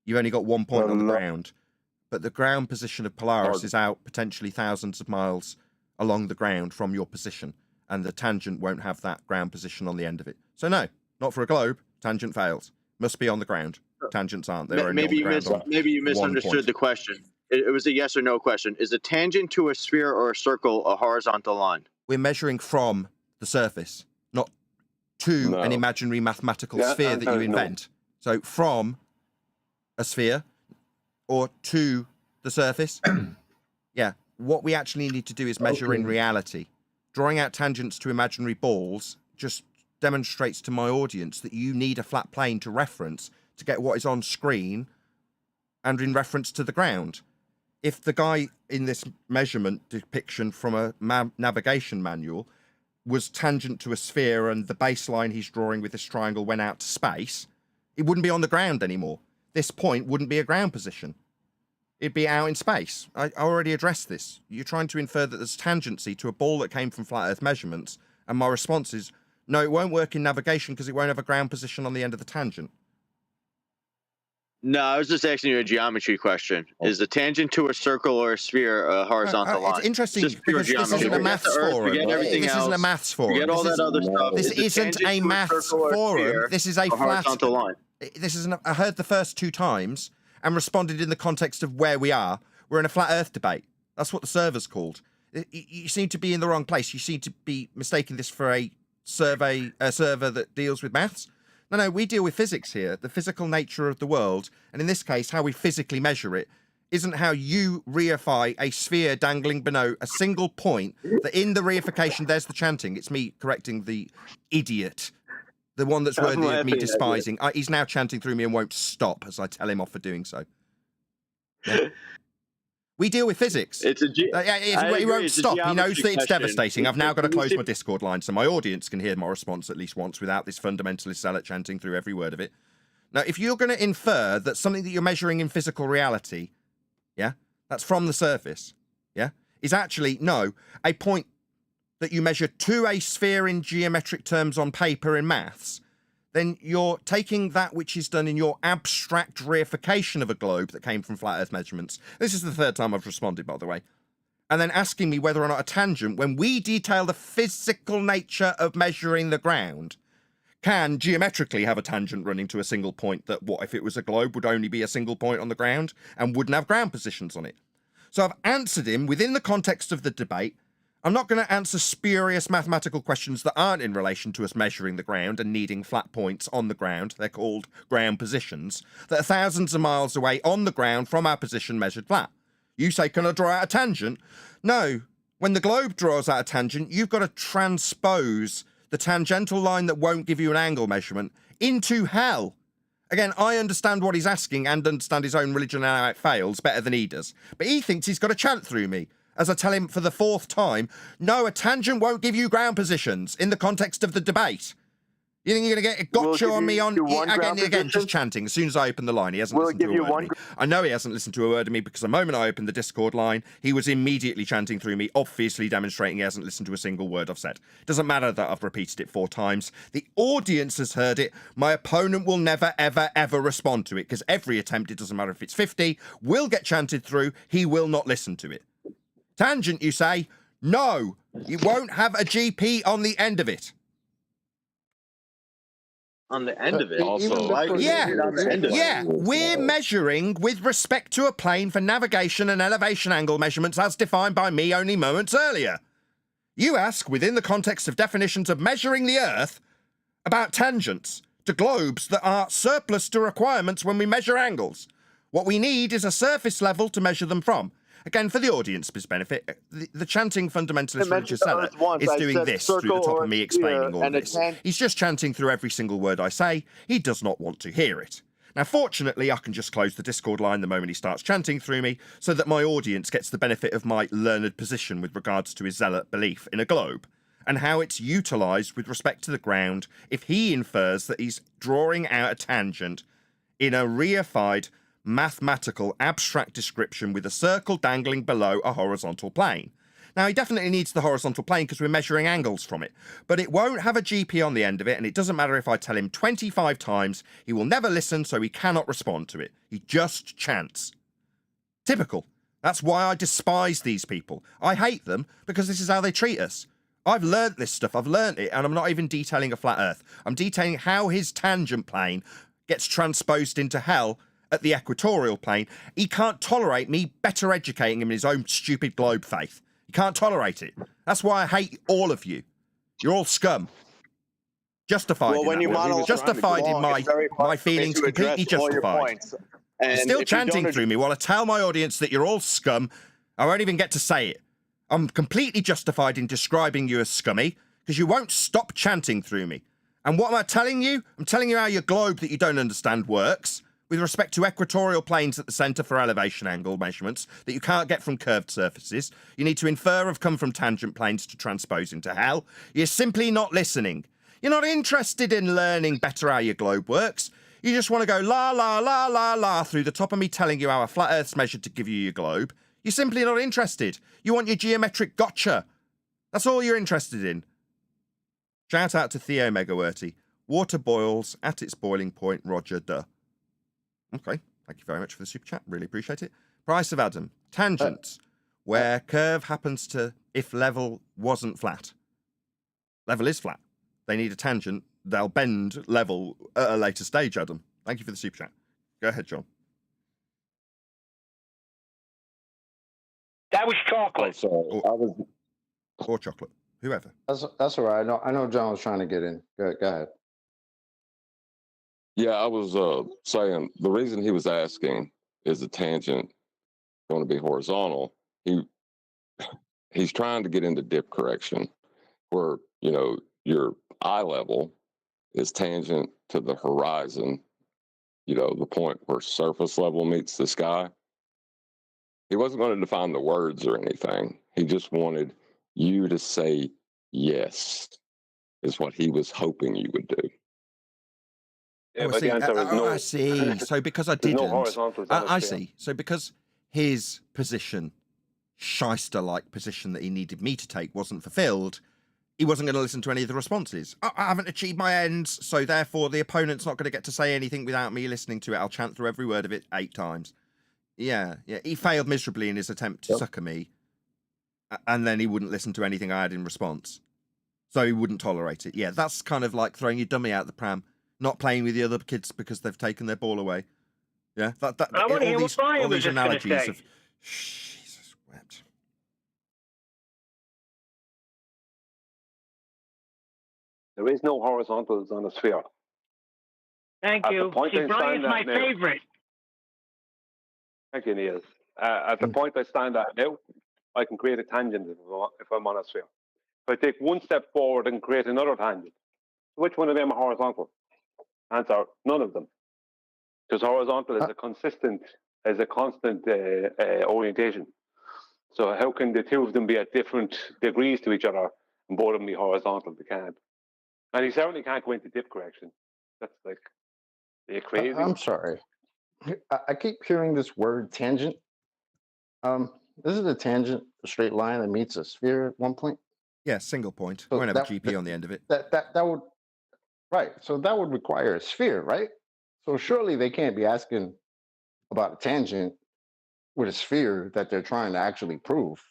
You've only got 1 point on the ground. But the ground position of Polaris is out potentially thousands of miles along the ground from your position. And the tangent won't have that ground position on the end of it. So no, not for a globe. Tangent fails. Must be on the ground. Tangents aren't. They're only on the ground on Maybe you 1 point. misunderstood the question. It was a yes or no question. Is a tangent to a sphere or a circle a horizontal line? We're measuring from the surface, not to an imaginary mathematical sphere that you invent. So from a sphere or to the surface. Yeah. What we actually need to do is measure in reality. Drawing out tangents to imaginary balls just demonstrates to my audience that you need a flat plane to reference to get what is on screen and in reference to the ground. If the guy in this measurement depiction from a navigation manual was tangent to a sphere and the baseline he's drawing with this triangle went out to space, it wouldn't be on the ground anymore. This point wouldn't be a ground position. It'd be out in space. I already addressed this. You're trying to infer that there's tangency to a ball that came from flat Earth measurements, and my response is, no, it won't work in navigation because it won't have a ground position on the end of the tangent. No, I was just asking you a geometry question. Is a tangent to a circle or a sphere a horizontal line? It's interesting Just pure because this geometry. isn't a maths forum. Forget everything This else. isn't a maths forum. Forget all that other stuff. This Is a isn't tangent a to maths circle or a forum. sphere This is a a flat horizontal line. This is I heard the first 2 times and responded in the context of where we are. We're in a flat Earth debate. That's what the server's called. You seem to be in the wrong place. You seem to be mistaking this for a server that deals with maths. No, we deal with physics here, the physical nature of the world, and in this case, how we physically measure it isn't how you reify a sphere dangling below a single point that in the reification, there's the chanting. It's me correcting the idiot, the one that's worthy of me despising. He's now chanting through me and won't stop as I tell him off for doing so. Yeah. We deal with physics. It's a he won't stop. He knows that it's devastating. I've now got to close see- my Discord line so my audience can hear my response at least once without this fundamentalist zealot chanting through every word of it. Now, if you're going to infer that something that you're measuring in physical reality, yeah, that's from the surface, yeah, is actually, no, a point that you measure to a sphere in geometric terms on paper in maths, then you're taking that which is done in your abstract reification of a globe that came from flat Earth measurements. This is the third time I've responded, by the way. And then asking me whether or not a tangent, when we detail the physical nature of measuring the ground, can geometrically have a tangent running to a single point that, what if it was a globe, would only be a single point on the ground and wouldn't have ground positions on it. So I've answered him within the context of the debate. I'm not going to answer spurious mathematical questions that aren't in relation to us measuring the ground and needing flat points on the ground. They're called ground positions, that are thousands of miles away on the ground from our position measured flat. You say, can I draw out a tangent? No. When the globe draws out a tangent, you've got to transpose the tangential line that won't give you an angle measurement into hell. Again, I understand what he's asking and understand his own religion and how it fails better than he does. But he thinks he's got to chant through me. As I tell him for the fourth time, no, a tangent won't give you ground positions in the context of the debate. You think you're going to get a gotcha on me on... Again, just chanting. As soon as I open the line, he hasn't listened to a word of me. I know he hasn't listened to a word of me because the moment I opened the Discord line, he was immediately chanting through me, obviously demonstrating he hasn't listened to a single word I've said. Doesn't matter that I've repeated it 4 times. The audience has heard it. My opponent will never, ever, ever respond to it because every attempt, it doesn't matter if it's 50, will get chanted through. He will not listen to it. Tangent, you say? No, you won't have a GP on the end of it. On the end of it? Also, Yeah, we're measuring with respect to a plane for navigation and elevation angle measurements as defined by me only moments earlier. You ask, within the context of definitions of measuring the Earth, about tangents to globes that are surplus to requirements when we measure angles. What we need is a surface level to measure them from. Again, for the audience's benefit, the chanting fundamentalist religious zealot is doing this through the top of me explaining all this. He's just chanting through every single word I say. He does not want to hear it. Now, fortunately, I can just close the Discord line the moment he starts chanting through me so that my audience gets the benefit of my learned position with regards to his zealot belief in a globe and how it's utilised with respect to the ground if he infers that he's drawing out a tangent in a reified mathematical abstract description with a circle dangling below a horizontal plane. Now, he definitely needs the horizontal plane because we're measuring angles from it, but it won't have a GP on the end of it, and it doesn't matter if I tell him 25 times, he will never listen, so he cannot respond to it. He just chants. Typical. That's why I despise these people. I hate them because this is how they treat us. I've learnt this stuff, I've learnt it, and I'm not even detailing a flat Earth. I'm detailing how his tangent plane gets transposed into hell at the equatorial plane. He can't tolerate me better educating him in his own stupid globe faith. He can't tolerate it. That's why I hate all of you. You're all scum. Justified in that. Justified in my feelings, completely justified. You're still chanting through me while I tell my audience that you're all scum. I won't even get to say it. I'm completely justified in describing you as scummy because you won't stop chanting through me. And what am I telling you? I'm telling you how your globe that you don't understand works with respect to equatorial planes at the centre for elevation angle measurements that you can't get from curved surfaces. You need to infer have come from tangent planes to transpose into hell. You're simply not listening. You're not interested in learning better how your globe works. You just want to go la, la, la, la, la through the top of me telling you how a flat Earth's measured to give you your globe. You're simply not interested. You want your geometric gotcha. That's all you're interested in. Shout out to Theo Megawerty. Water boils at its boiling point, Roger, duh. Okay, thank you very much for the super chat. Really appreciate it. Price of Adam. Tangents, where curve happens to if level wasn't flat. Level is flat. They need a tangent. They'll bend level at a later stage, Adam. Thank you for the super chat. Go ahead, John. That was chocolate. Or chocolate. Whoever. That's all right. I know John was trying to get in. Go ahead. Yeah, I was saying the reason he was asking is the tangent going to be horizontal. He's trying to get into dip correction, where your eye level is tangent to the horizon. The point where surface level meets the sky. He wasn't going to define the words or anything. He just wanted you to say yes, is what he was hoping you would do. Yeah, Oh, I but see. the answer is no. I see. So because I There's no didn't, horizontals on a I sphere. see. So because his position, shyster-like position that he needed me to take, wasn't fulfilled, he wasn't going to listen to any of the responses. I haven't achieved my ends, so therefore the opponent's not going to get to say anything without me listening to it. I'll chant through every word of it 8 times. Yeah. He failed miserably in his attempt to sucker me, and then he wouldn't listen to anything I had in response. So he wouldn't tolerate it. Yeah, that's kind of like throwing your dummy out the pram, not playing with the other kids because they've taken their ball away. Yeah, I want to hear what Brian all was these just going to analogies say. of Jesus wept. There is no horizontals on a sphere. Thank At the you. point See, I Brian's stand my at now- favorite. Thank you, Neil. At the point I stand at now, I can create a tangent if I'm on a sphere. If I take one step forward and create another tangent, which one of them are horizontal? Answer: none of them, because horizontal is a constant, constant orientation. So how can the two of them be at different degrees to each other and both of them be horizontal? They can't. And you certainly can't go into dip correction. That's like, are you crazy? I'm sorry. I keep hearing this word tangent. This is a tangent, a straight line that meets a sphere at one point. Yeah, single point. So Won't have a that- GP on the end of it. That would, right. So that would require a sphere, right? So surely they can't be asking about a tangent with a sphere that they're trying to actually prove,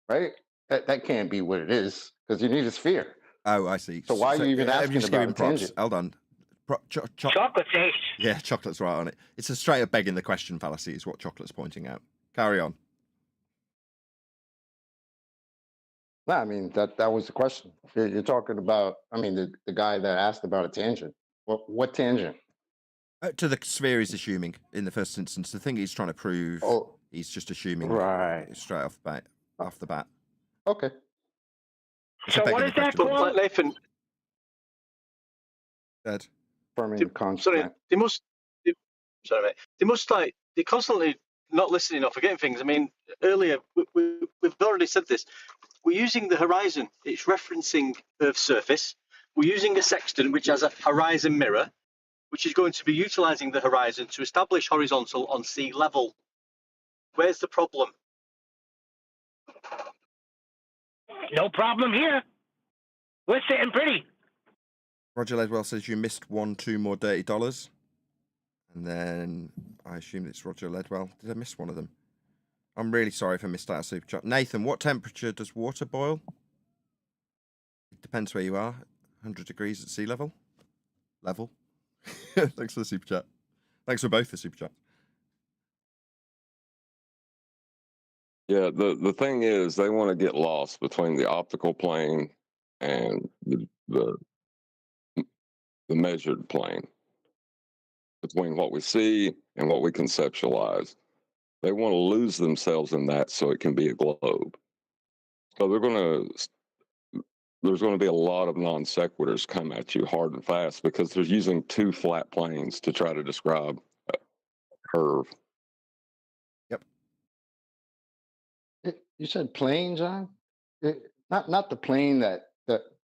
right? That can't be what it is, because you need a sphere. Oh, I see. So why are you even I'm asking just about giving a props. tangent? Hold on. Chocolate's ace. Yeah, chocolate's right on it. It's a straight up begging the question fallacy is what chocolate's pointing out. Carry on. No, I mean that was the question. You're talking about. I mean the guy that asked about a tangent. What tangent? To the sphere he's assuming in the first instance. The thing he's trying to prove, he's just assuming Right. straight off the bat. Okay. It's a So begging what the is that question. called? Nathan, Dead. Affirming the sorry, concept. they must. Sorry, mate. They must they're constantly not listening or forgetting things. I mean, earlier we've already said this. We're using the horizon. It's referencing Earth's surface. We're using a sextant which has a horizon mirror, which is going to be utilizing the horizon to establish horizontal on sea level. Where's the problem? No problem here. We're sitting pretty. Roger Ledwell says you missed 2 more dirty dollars. And then I assume it's Roger Ledwell. Did I miss one of them? I'm really sorry if I missed out a super chat. Nathan, what temperature does water boil? It depends where you are. 100 degrees at sea level. Thanks for the super chat. Thanks for both the super chats. Yeah, the thing is, they want to get lost between the optical plane and the measured plane, between what we see and what we conceptualize. They want to lose themselves in that so it can be a globe. So there's going to be a lot of non sequiturs come at you hard and fast because they're using 2 flat planes to try to describe a curve. You said plane, John? Not the plane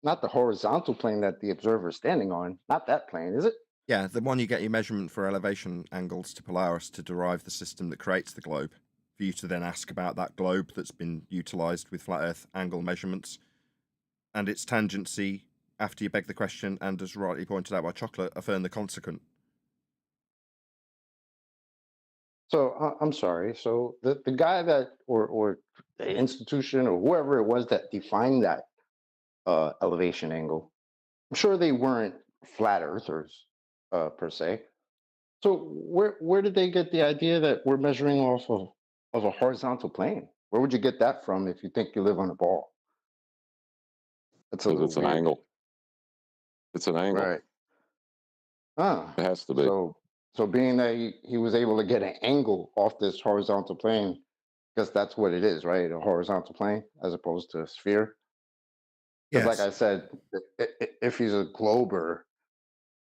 not the horizontal plane that the observer is standing on. Not that plane, is it? Yeah, the one you get your measurement for elevation angles to Polaris to derive the system that creates the globe. For you to then ask about that globe that's been utilized with flat Earth angle measurements and its tangency after you beg the question and, as rightly pointed out by Chocolate, affirm the consequent. So I'm sorry. So the guy that or the institution or whoever it was that defined that elevation angle, I'm sure they weren't flat earthers per se. So where did they get the idea that we're measuring off of a horizontal plane? Where would you get that from if you think you live on a ball? That's a Because little it's an weird. angle. It's an angle. Right. Ah. It has to be. So being that he was able to get an angle off this horizontal plane, because that's what it is, right? A horizontal plane as opposed to a sphere. Because like I said, if he's a glober,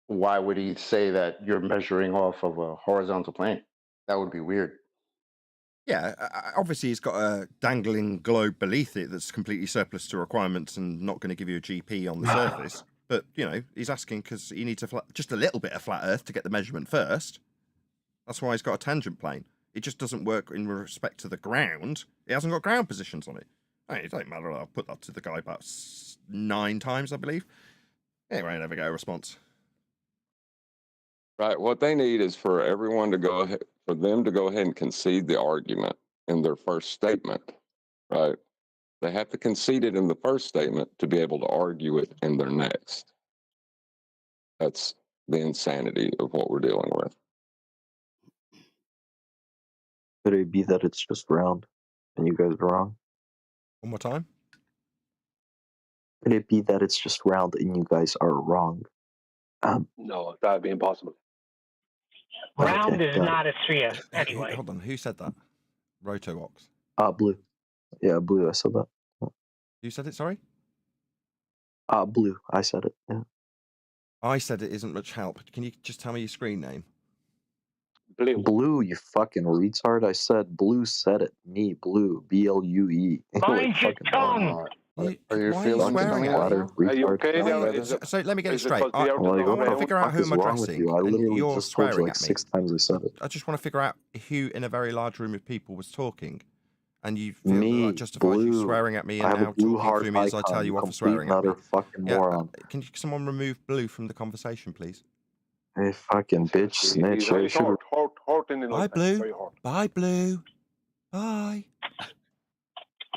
why would he say that you're measuring off of a horizontal plane? That would be weird. Yeah, obviously he's got a dangling globe beneath it that's completely surplus to requirements and not going to give you a GP on the surface. But, you know, he's asking because he needs just a little bit of flat Earth to get the measurement first. That's why he's got a tangent plane. It just doesn't work in respect to the ground. It hasn't got ground positions on it. Hey, it don't matter. I'll put that to the guy about 9 times, I believe. Anyway, I never get a response. Right. What they need is for everyone to go ahead, for them to go ahead and concede the argument in their first statement. Right. They have to concede it in the first statement to be able to argue it in their next. That's the insanity of what we're dealing with. Could it be that it's just round and you guys are wrong? One more time. Could it be that it's just round and you guys are wrong? No, that would be impossible. Round Okay, is got not a sphere, anyway. Hold on, who said that? Rotovox. Blue. Yeah, Blue, I said that. You said it, sorry? Blue, I said it, yeah. I said it isn't much help. Can you just tell me your screen name? Blue, you fucking retard. I said Blue said it. Me, Blue. BLUE. Mind your tongue! Are you why are you feeling swearing at me? Are you okay Why now? are you- so let me get it is it straight. because the I earth is Like, not what the want to figure out fuck who is I'm wrong with addressing, you? I and literally you're just told you swearing like at me. 6 times I said it. I just want to figure out who in a very large room of people was talking, and you feel Me, that justifies you Blue. swearing at me I and have now a blue talking heart through me as I tell icon, you you off for complete swearing and at me. utter fucking Yeah, moron. can someone remove Blue from the conversation, please? Hey, fucking bitch, snitch. I He's should hurt in the Bye, night. Blue. Very hurt. Bye, Blue. Bye.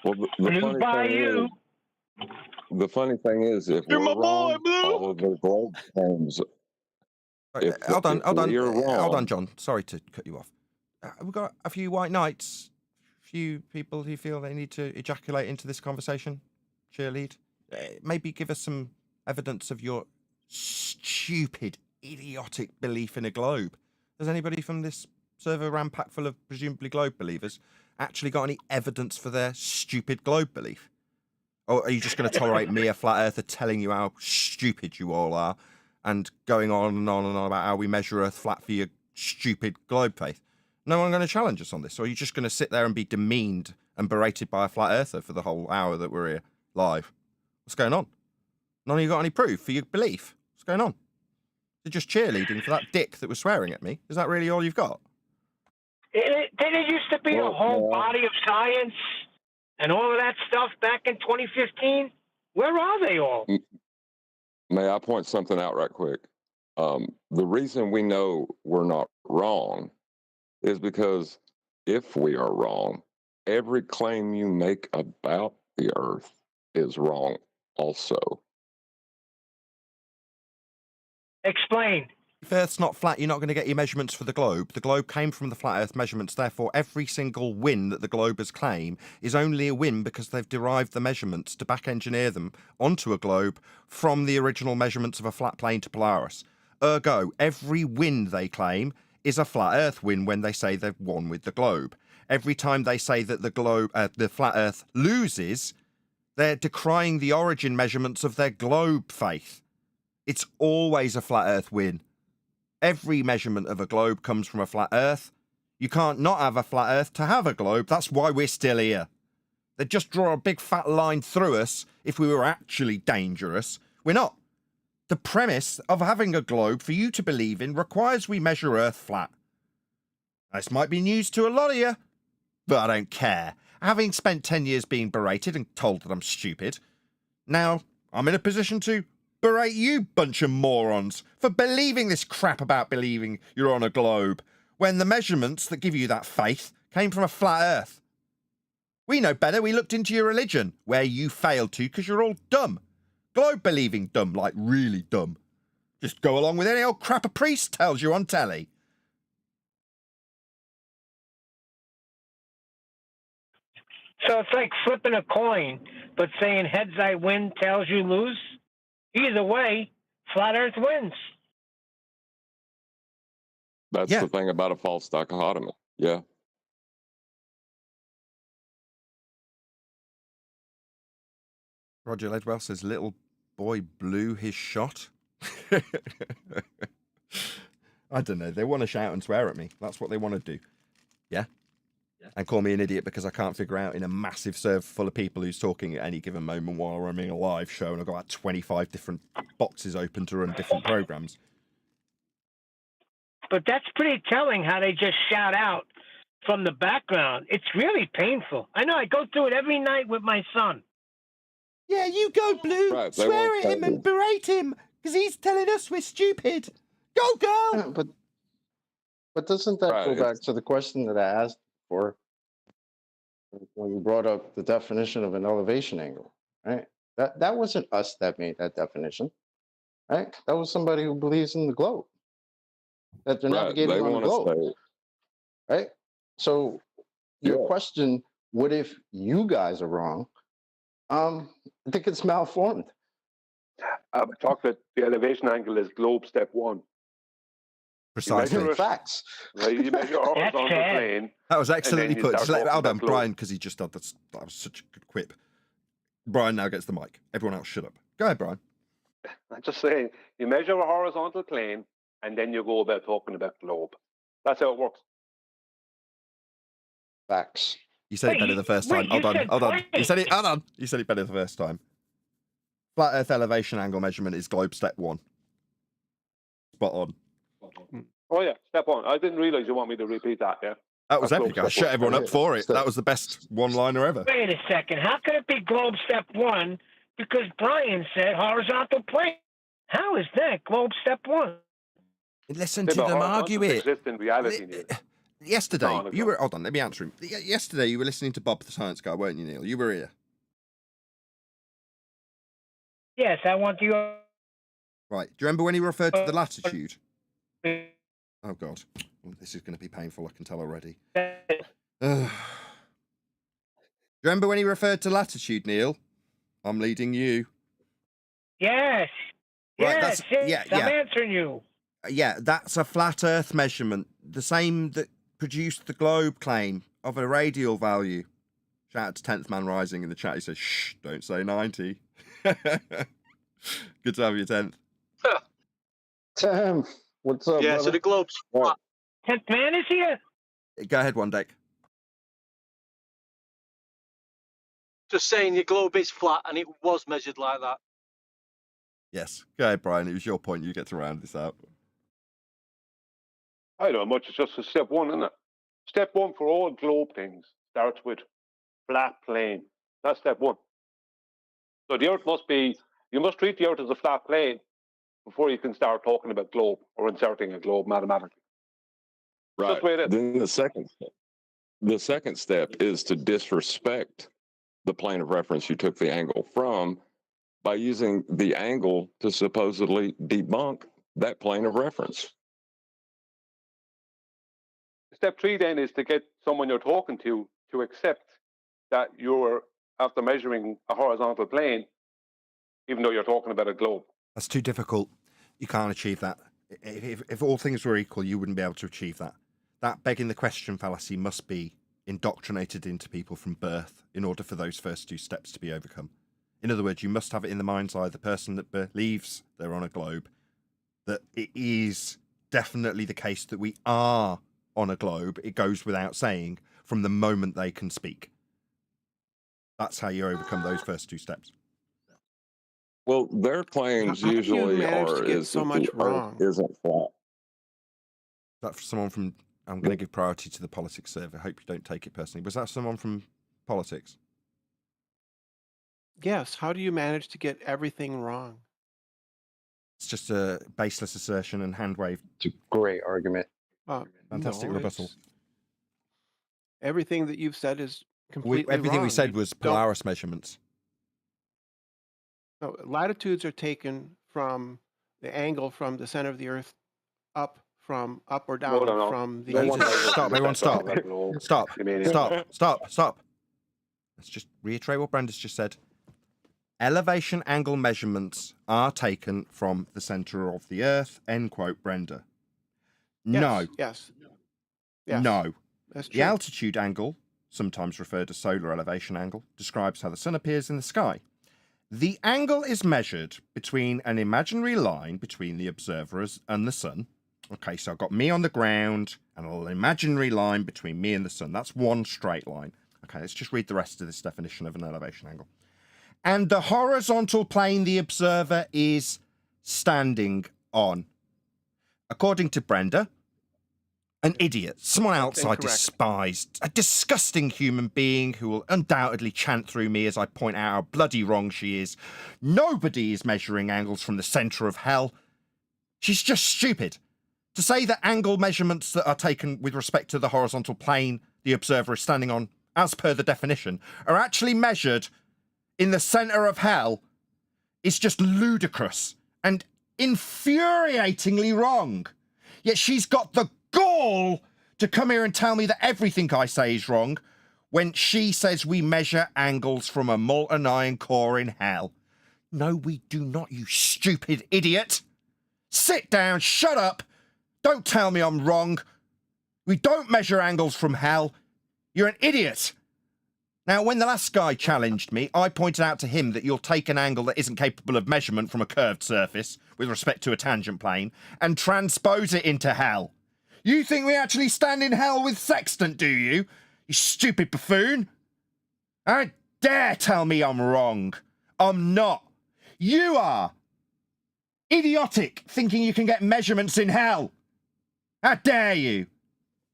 Well, the Blue funny by thing you. is, the funny thing is, if You're we're my boy, wrong, Blue. all of their globe claims. Hold on, We're wrong, hold on, John. Sorry to cut you off. We've got a few white knights, a few people who feel they need to ejaculate into this conversation. Cheerlead. Maybe give us some evidence of your stupid, idiotic belief in a globe. Has anybody from this server ran pack full of presumably globe believers actually got any evidence for their stupid globe belief? Or are you just going to tolerate me, a flat earther, telling you how stupid you all are and going on and on and on about how we measure Earth flat for your stupid globe faith? No one going to challenge us on this? Or are you just going to sit there and be demeaned and berated by a flat earther for the whole hour that we're here live? What's going on? None of you got any proof for your belief? What's going on? You're just cheerleading for that dick that was swearing at me? Is that really all you've got? Didn't it used to be a whole body of science and all of that stuff back in 2015? Where are they all? May I point something out right quick? The reason we know we're not wrong is because if we are wrong, every claim you make about the Earth is wrong also. Explain. If Earth's not flat, you're not going to get your measurements for the globe. The globe came from the flat Earth measurements. Therefore, every single win that the globers claim is only a win because they've derived the measurements to back engineer them onto a globe from the original measurements of a flat plane to Polaris. Ergo, every win they claim is a flat Earth win when they say they've won with the globe. Every time they say that the flat Earth loses, they're decrying the origin measurements of their globe faith. It's always a flat Earth win. Every measurement of a globe comes from a flat Earth. You can't not have a flat Earth to have a globe. That's why we're still here. They'd just draw a big fat line through us if we were actually dangerous. We're not. The premise of having a globe for you to believe in requires we measure Earth flat. This might be news to a lot of you, but I don't care. Having spent 10 years being berated and told that I'm stupid, now I'm in a position to berate you bunch of morons for believing this crap about believing you're on a globe when the measurements that give you that faith came from a flat Earth. We know better. We looked into your religion, where you failed to because you're all dumb. Globe believing dumb, like really dumb. Just go along with any old crap a priest tells you on telly. So it's like flipping a coin, but saying heads I win, tails you lose. Either way, flat Earth wins. That's the thing about a false dichotomy. Yeah. Roger Ledwell says, little boy blew his shot. I don't know. They want to shout and swear at me. That's what they want to do. Yeah? and call me an idiot because I can't figure out in a massive server full of people who's talking at any given moment while I'm running a live show and I've got about 25 different boxes open to run different programs. But that's pretty telling how they just shout out from the background. It's really painful. I know. I go through it every night with my son. Yeah, you go, Blue. Right, they Swear won't at him tell and berate him because he's telling us we're stupid. Go, girl. But doesn't that Right, go it's- back to the question that I asked before when you brought up the definition of an elevation angle, right? That wasn't us that made that definition, right? That was somebody who believes in the globe, that they're Right, navigating they on the want globe, to say, right? So your Yeah. question, what if you guys are wrong? I think it's malformed. Chocolate, the elevation angle is globe step 1. Precisely. measure it. Facts. Right? You measure a horizontal fair. plane. That was and excellently then you put. start Just let, talking hold on, about globe. Brian, because he just did that. That was such a good quip. Brian now gets the mic. Everyone else, shut up. Go ahead, Brian. I'm just saying, you measure a horizontal plane, and then you go about talking about globe. That's how it works. Facts. You said it better the first time. Hold on, hold on. You said it. Hold on. You said it better the first time. Flat Earth elevation angle measurement is globe step 1. Spot on. Oh yeah, step 1. I didn't realize you want me to repeat that. Yeah. That was That's epic. globe I step shut 1. everyone up for it. That was the best one-liner ever. Wait a second. How could it be globe step 1? Because Brian said horizontal plane. How is that globe step 1? Listen Yeah, to but them horizontals argue it. exist in reality, Neil. Yesterday, No, you were. Hold on, let me answer him. Yesterday, you were listening to Bob the Science Guy, weren't you, Neil? You were here. Yes, I want you. Right. Do you remember when he referred to the latitude? Oh, God. Well, this is going to be painful, I can tell already. Do you remember when he referred to latitude, Neil? I'm leading you. Yes. Right, Yes. that's- I'm answering you. Yeah, that's a flat Earth measurement. The same that produced the globe claim of a radial value. Shout out to 10th Man Rising in the chat. He says, shh, don't say 90. Good to have you, 10th. Tim, what's up, Yeah, brother? so the globe's flat. 10th Man is here. Go ahead, One Deck. Just saying, your globe is flat, and it was measured like that. Yes. Go ahead, Brian. It was your point. You get to round this out. I don't know much. It's just a step 1, isn't it? Step 1 for all globe things starts with flat plane. That's step 1. So the Earth must be. You must treat the Earth as a flat plane before you can start talking about globe or inserting a globe mathematically. right. Just the way it is. Then the second step is to disrespect the plane of reference you took the angle from by using the angle to supposedly debunk that plane of reference. Step 3 then is to get someone you're talking to accept that you're after measuring a horizontal plane, even though you're talking about a globe. That's too difficult. You can't achieve that. If all things were equal, you wouldn't be able to achieve that. That begging the question fallacy must be indoctrinated into people from birth in order for those first 2 steps to be overcome. In other words, you must have it in the mind's eye, the person that believes they're on a globe, that it is definitely the case that we are on a globe. It goes without saying from the moment they can speak. That's how you overcome those first 2 steps. Well, their claims How do you usually manage are to get is so that much the wrong? Earth isn't flat. That for someone from, I'm going to give priority to the politics server. I hope you don't take it personally. Was that someone from politics? Yes. How do you manage to get everything wrong? It's just a baseless assertion and hand wave. It's a great argument. Fantastic No, rebuttal. everything that you've said is completely Everything we wrong. said You was don't- Polaris measurements. No, latitudes are taken from the angle from the center of the Earth up or down No. from the. No one knows what Stop, to everyone, expect stop. on that globe. Stop, You mean it? stop. Let's just reiterate what Brenda's just said. Elevation angle measurements are taken from the center of the Earth, end quote, Brenda. No. Yes. No. That's The true. altitude angle, sometimes referred to solar elevation angle, describes how the sun appears in the sky. The angle is measured between an imaginary line between the observer and the sun, Okay, so I've got me on the ground and an imaginary line between me and the sun. That's one straight line. Okay, let's just read the rest of this definition of an elevation angle. And the horizontal plane the observer is standing on. According to Brenda, an idiot, someone else I despise, a disgusting human being who will undoubtedly chant through me as I point out how bloody wrong she is. Nobody is measuring angles from the centre of hell. She's just stupid. To say that angle measurements that are taken with respect to the horizontal plane the observer is standing on, as per the definition, are actually measured in the centre of hell is just ludicrous and infuriatingly wrong. Yet she's got the gall to come here and tell me that everything I say is wrong when she says we measure angles from a molten iron core in hell. No, we do not, you stupid idiot. Sit down, shut up. Don't tell me I'm wrong. We don't measure angles from hell. You're an idiot. Now, when the last guy challenged me, I pointed out to him that you'll take an angle that isn't capable of measurement from a curved surface with respect to a tangent plane and transpose it into hell. You think we actually stand in hell with Sextant, do you? You stupid buffoon. Don't dare tell me I'm wrong. I'm not. You are. Idiotic, thinking you can get measurements in hell. How dare you?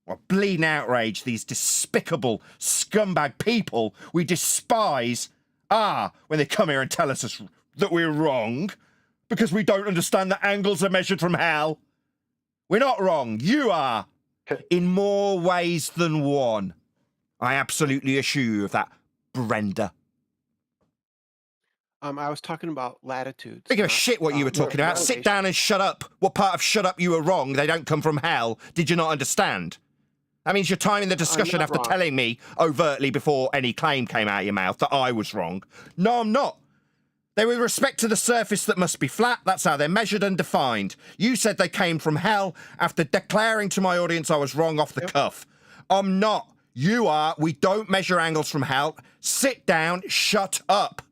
What bleeding outrage these despicable scumbag people we despise are when they come here and tell us that we're wrong because we don't understand that angles are measured from hell. We're not wrong. You are. In more ways than one. I absolutely assure you of that, Brenda. I was talking about latitudes. I don't give a shit what you were talking about. Sit down and shut up. What part of shut up you were wrong? They don't come from hell. Did you not understand? That means you're timing the discussion after telling me overtly before any claim came out of your mouth that I was wrong. No, I'm not. They were with respect to the surface that must be flat. That's how they're measured and defined. You said they came from hell after declaring to my audience I was wrong off the cuff. I'm not. You are. We don't measure angles from hell. Sit down. Shut up.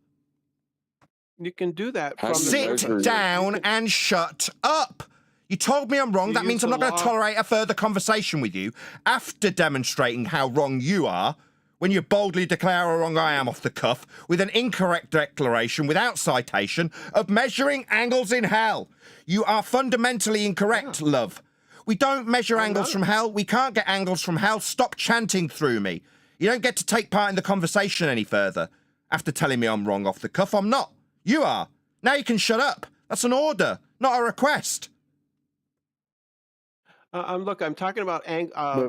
You can do that from Sit down and shut up. You told me I'm wrong. That means I'm not going to tolerate a further conversation with you after demonstrating how wrong you are when you boldly declare how wrong I am off the cuff with an incorrect declaration without citation of measuring angles in hell. You are fundamentally incorrect, love. We don't measure angles from hell. We can't get angles from hell. Stop chanting through me. You don't get to take part in the conversation any further after telling me I'm wrong off the cuff. I'm not. You are. Now you can shut up. That's an order, not a request. Look, I'm talking about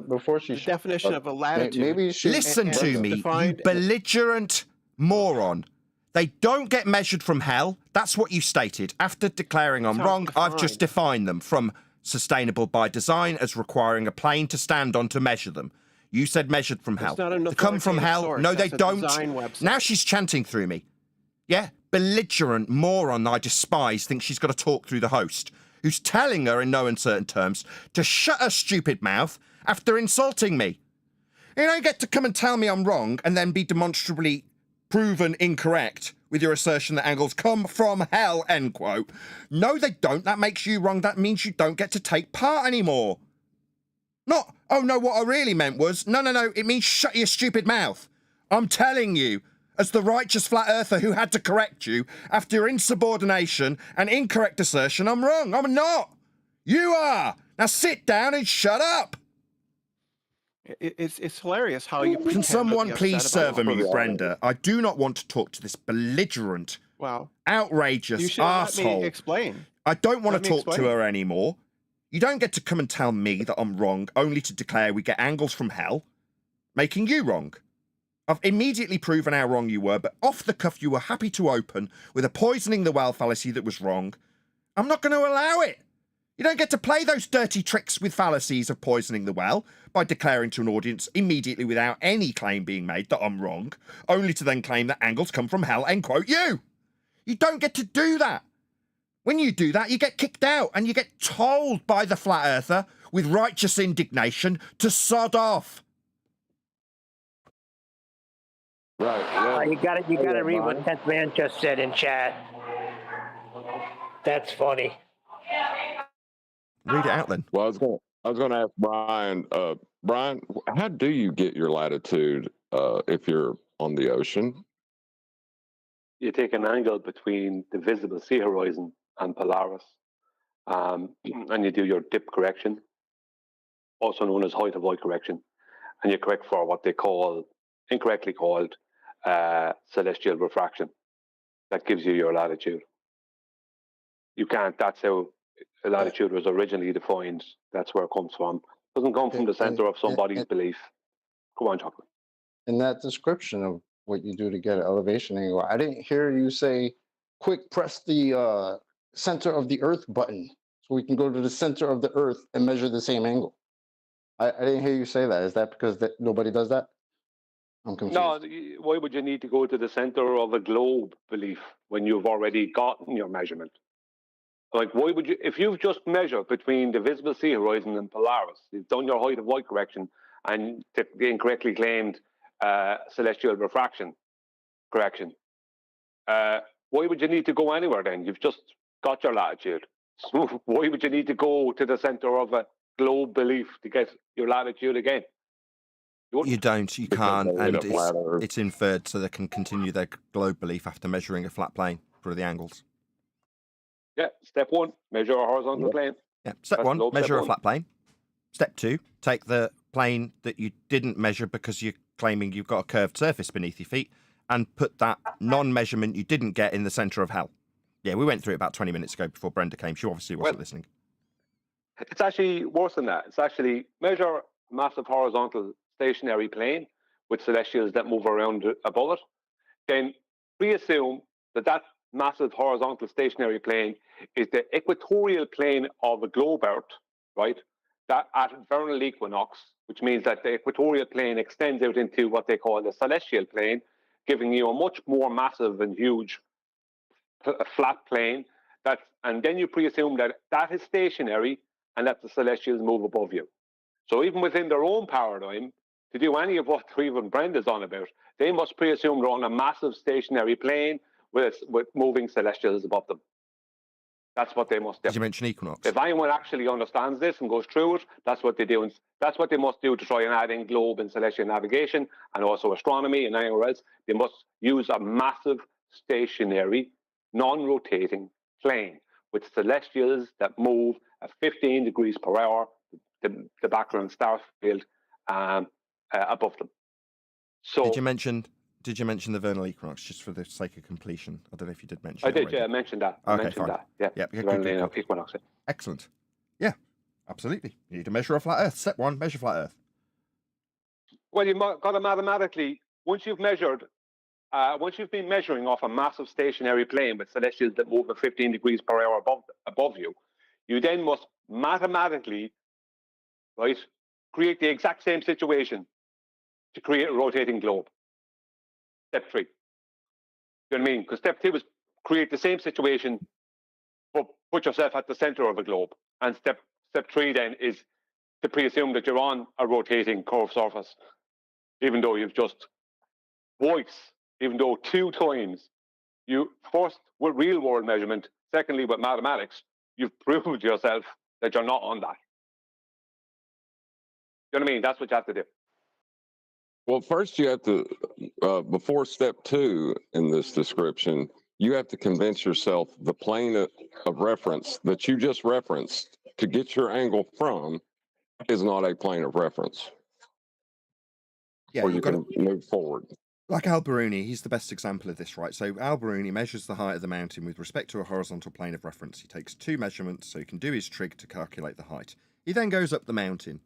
before she the definition of a latitude. Maybe she listen to me, you belligerent moron. They don't get measured from hell. That's what you stated. After declaring I'm wrong, I've just defined them from sustainable by design as requiring a plane to stand on to measure them. You said measured from hell. They come from hell. Source. No, they That's don't. Now she's chanting through me. Yeah, belligerent moron I despise thinks she's got to talk through the host, who's telling her in no uncertain terms to shut her stupid mouth after insulting me. You don't get to come and tell me I'm wrong and then be demonstrably proven incorrect with your assertion that angles come from hell, end quote. No, they don't. That makes you wrong. That means you don't get to take part anymore. Not, oh no, what I really meant was, no, it means shut your stupid mouth. I'm telling you, as the righteous flat earther who had to correct you after your insubordination and incorrect assertion, I'm wrong. I'm not. You are. Now sit down and shut up. It's hilarious how you. Can someone please serve me, Brenda? I do not want to talk to this belligerent, outrageous you should arsehole. let me explain. I don't want to talk to explain. her anymore. You don't get to come and tell me that I'm wrong, only to declare we get angles from hell, making you wrong. I've immediately proven how wrong you were, but off the cuff you were happy to open with a poisoning the well fallacy that was wrong. I'm not going to allow it. You don't get to play those dirty tricks with fallacies of poisoning the well by declaring to an audience immediately without any claim being made that I'm wrong, only to then claim that angles come from hell, end quote, you. You don't get to do that. When you do that, you get kicked out and you get told by the flat earther with righteous indignation to sod off. Right. You got to read what 10th Man just said in chat. That's funny. Read it out then. Well, I was going to ask Brian. Brian, how do you get your latitude if you're on the ocean? You take an angle between the visible sea horizon and Polaris, and you do your dip correction, also known as height of light correction, and you correct for what they call, incorrectly called, celestial refraction. That gives you your latitude. You can't. That's how latitude was originally defined. That's where it comes from. It doesn't come from the center of somebody's belief. Go on, Chocolate. In that description of what you do to get an elevation angle, I didn't hear you say, quick press the center of the Earth button so we can go to the center of the Earth and measure the same angle. I didn't hear you say that. Is that because nobody does that? I'm confused. No, why would you need to go to the center of a globe belief when you've already gotten your measurement? Like, why would you, if you've just measured between the visible sea horizon and Polaris, you've done your height of light correction and the incorrectly claimed celestial refraction correction, why would you need to go anywhere then? You've just got your latitude. So why would you need to go to the center of a globe belief to get your latitude again? You don't, you can't, and it's inferred so they can continue their globe belief after measuring a flat plane for the angles. Yeah, step one, measure a horizontal plane. Yeah, step one, measure a flat plane. Step two, take the plane that you didn't measure because you're claiming you've got a curved surface beneath your feet and put that non-measurement you didn't get in the centre of hell. Yeah, we went through it about 20 minutes ago before Brenda came. She obviously wasn't listening. It's actually worse than that. It's actually measure a massive horizontal stationary plane with celestials that move around above it. Then pre-assume that that massive horizontal stationary plane is the equatorial plane of a globe Earth, right? That at vernal equinox, which means that the equatorial plane extends out into what they call the celestial plane, giving you a much more massive and huge flat plane. And then you pre-assume that that is stationary and that the celestials move above you. So even within their own paradigm, to do any of what even Brenda's on about, they must pre-assume they're on a massive stationary plane with moving celestials above them. That's what they must do. Did you mention Equinox? If anyone actually understands this and goes through it, that's what they do. And that's what they must do to try and add in globe and celestial navigation and also astronomy and anywhere else. They must use a massive stationary, non-rotating plane with celestials that move at 15 degrees per hour, the background star field above them. So did you mention the vernal equinox just for the sake of completion? I don't know if you did mention. I did, yeah. I mentioned that. I mentioned fine. that. Yeah. Yeah. Vernal equinox. Yeah. Excellent. Yeah, absolutely. You need to measure a flat Earth. Step one: measure flat Earth. Well, you've got to mathematically once you've been measuring off a massive stationary plane with celestials that move at 15 degrees per hour above you, you then must mathematically, right, create the exact same situation to create a rotating globe. Step 3. You know what I mean? Because step 2 is create the same situation, but put yourself at the center of a globe. And step 3 then is to pre-assume that you're on a rotating curved surface, even though you've just even though 2 times, you first with real world measurement, secondly with mathematics, you've proved yourself that you're not on that. You know what I mean? That's what you have to do. Well, first you have to, before step 2 in this description, you have to convince yourself the plane of reference that you just referenced to get your angle from is not a plane of reference. Yeah, or you can move forward. Like Al Biruni, he's the best example of this, right? So Al Biruni measures the height of the mountain with respect to a horizontal plane of reference. He takes 2 measurements so he can do his trig to calculate the height. He then goes up the mountain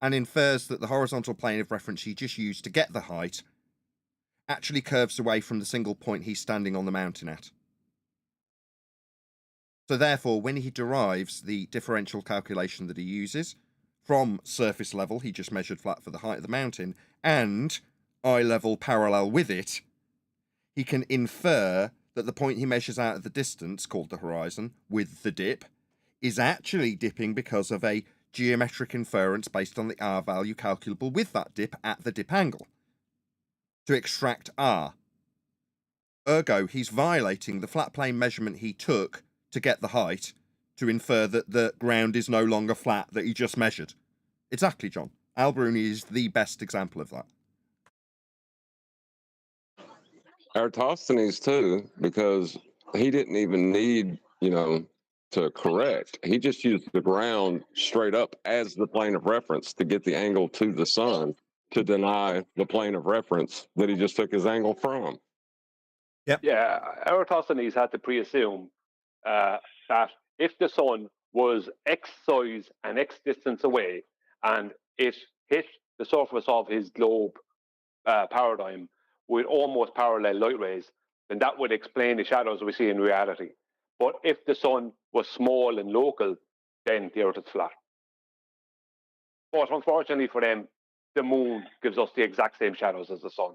and infers that the horizontal plane of reference he just used to get the height actually curves away from the single point he's standing on the mountain at. So therefore, when he derives the differential calculation that he uses from surface level, he just measured flat for the height of the mountain, and eye level parallel with it, he can infer that the point he measures out at the distance, called the horizon, with the dip, is actually dipping because of a geometric inference based on the R value calculable with that dip at the dip angle to extract R. Ergo, he's violating the flat plane measurement he took to get the height to infer that the ground is no longer flat that he just measured. Exactly, John. Al-Biruni is the best example of that. Eratosthenes too, because he didn't even need, to correct. He just used the ground straight up as the plane of reference to get the angle to the sun, to deny the plane of reference that he just took his angle from. Yep. Yeah, Eratosthenes had to pre-assume that if the sun was X size and X distance away, and it hit the surface of his globe paradigm with almost parallel light rays, then that would explain the shadows we see in reality. But if the sun was small and local, then the Earth is flat. But unfortunately for them, the moon gives us the exact same shadows as the sun.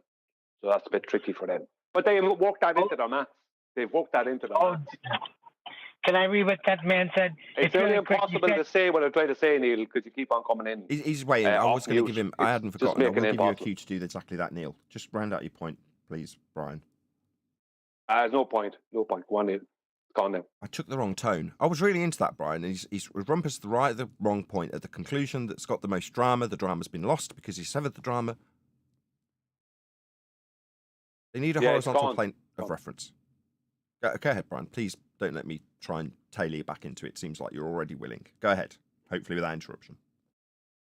So that's a bit tricky for them. But they worked that into their maths. They've worked that into their maths. Can I read what that man said? It's really impossible to say what I try to say, Neil, because you keep on coming in. He's waiting. I was going to give him... I hadn't forgotten. I will give you a cue to do exactly that, Neil. Just round out your point, please, Brian. There's no point. No point. Go on, Neil. Go on now. I took the wrong tone. I was really into that, Brian. He's rumpus the wrong point at the conclusion that's got the most drama. The drama's been lost because he severed the drama. They need a horizontal plane of reference. Go ahead, Brian. Please don't let me try and tailor you back into it. Seems like you're already willing. Go ahead, hopefully without interruption.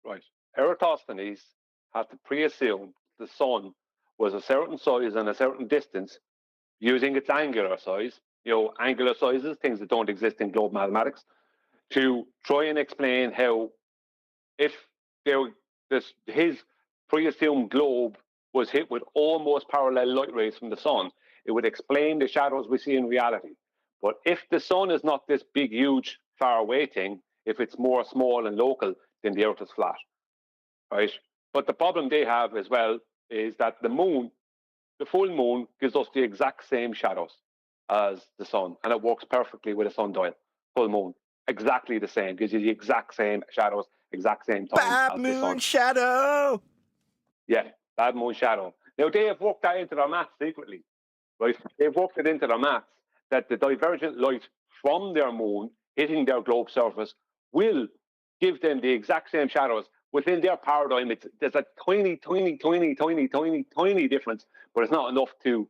Right. Eratosthenes had to pre-assume the sun was a certain size and a certain distance using its angular size, angular sizes, things that don't exist in globe mathematics, to try and explain how if his pre-assumed globe was hit with almost parallel light rays from the sun, it would explain the shadows we see in reality. But if the sun is not this big, huge, far away thing, if it's more small and local, then the Earth is flat, right? But the problem they have as well is that the moon, the full moon, gives us the exact same shadows as the sun, and it works perfectly with a sundial. Full moon, exactly the same, gives you the exact same shadows, exact same time. Bad moon shadow. Yeah, bad moon shadow. Now they have worked that into their maths secretly, right? They've worked it into their maths that the divergent light from their moon hitting their globe surface will give them the exact same shadows within their paradigm. There's a tiny difference, but it's not enough to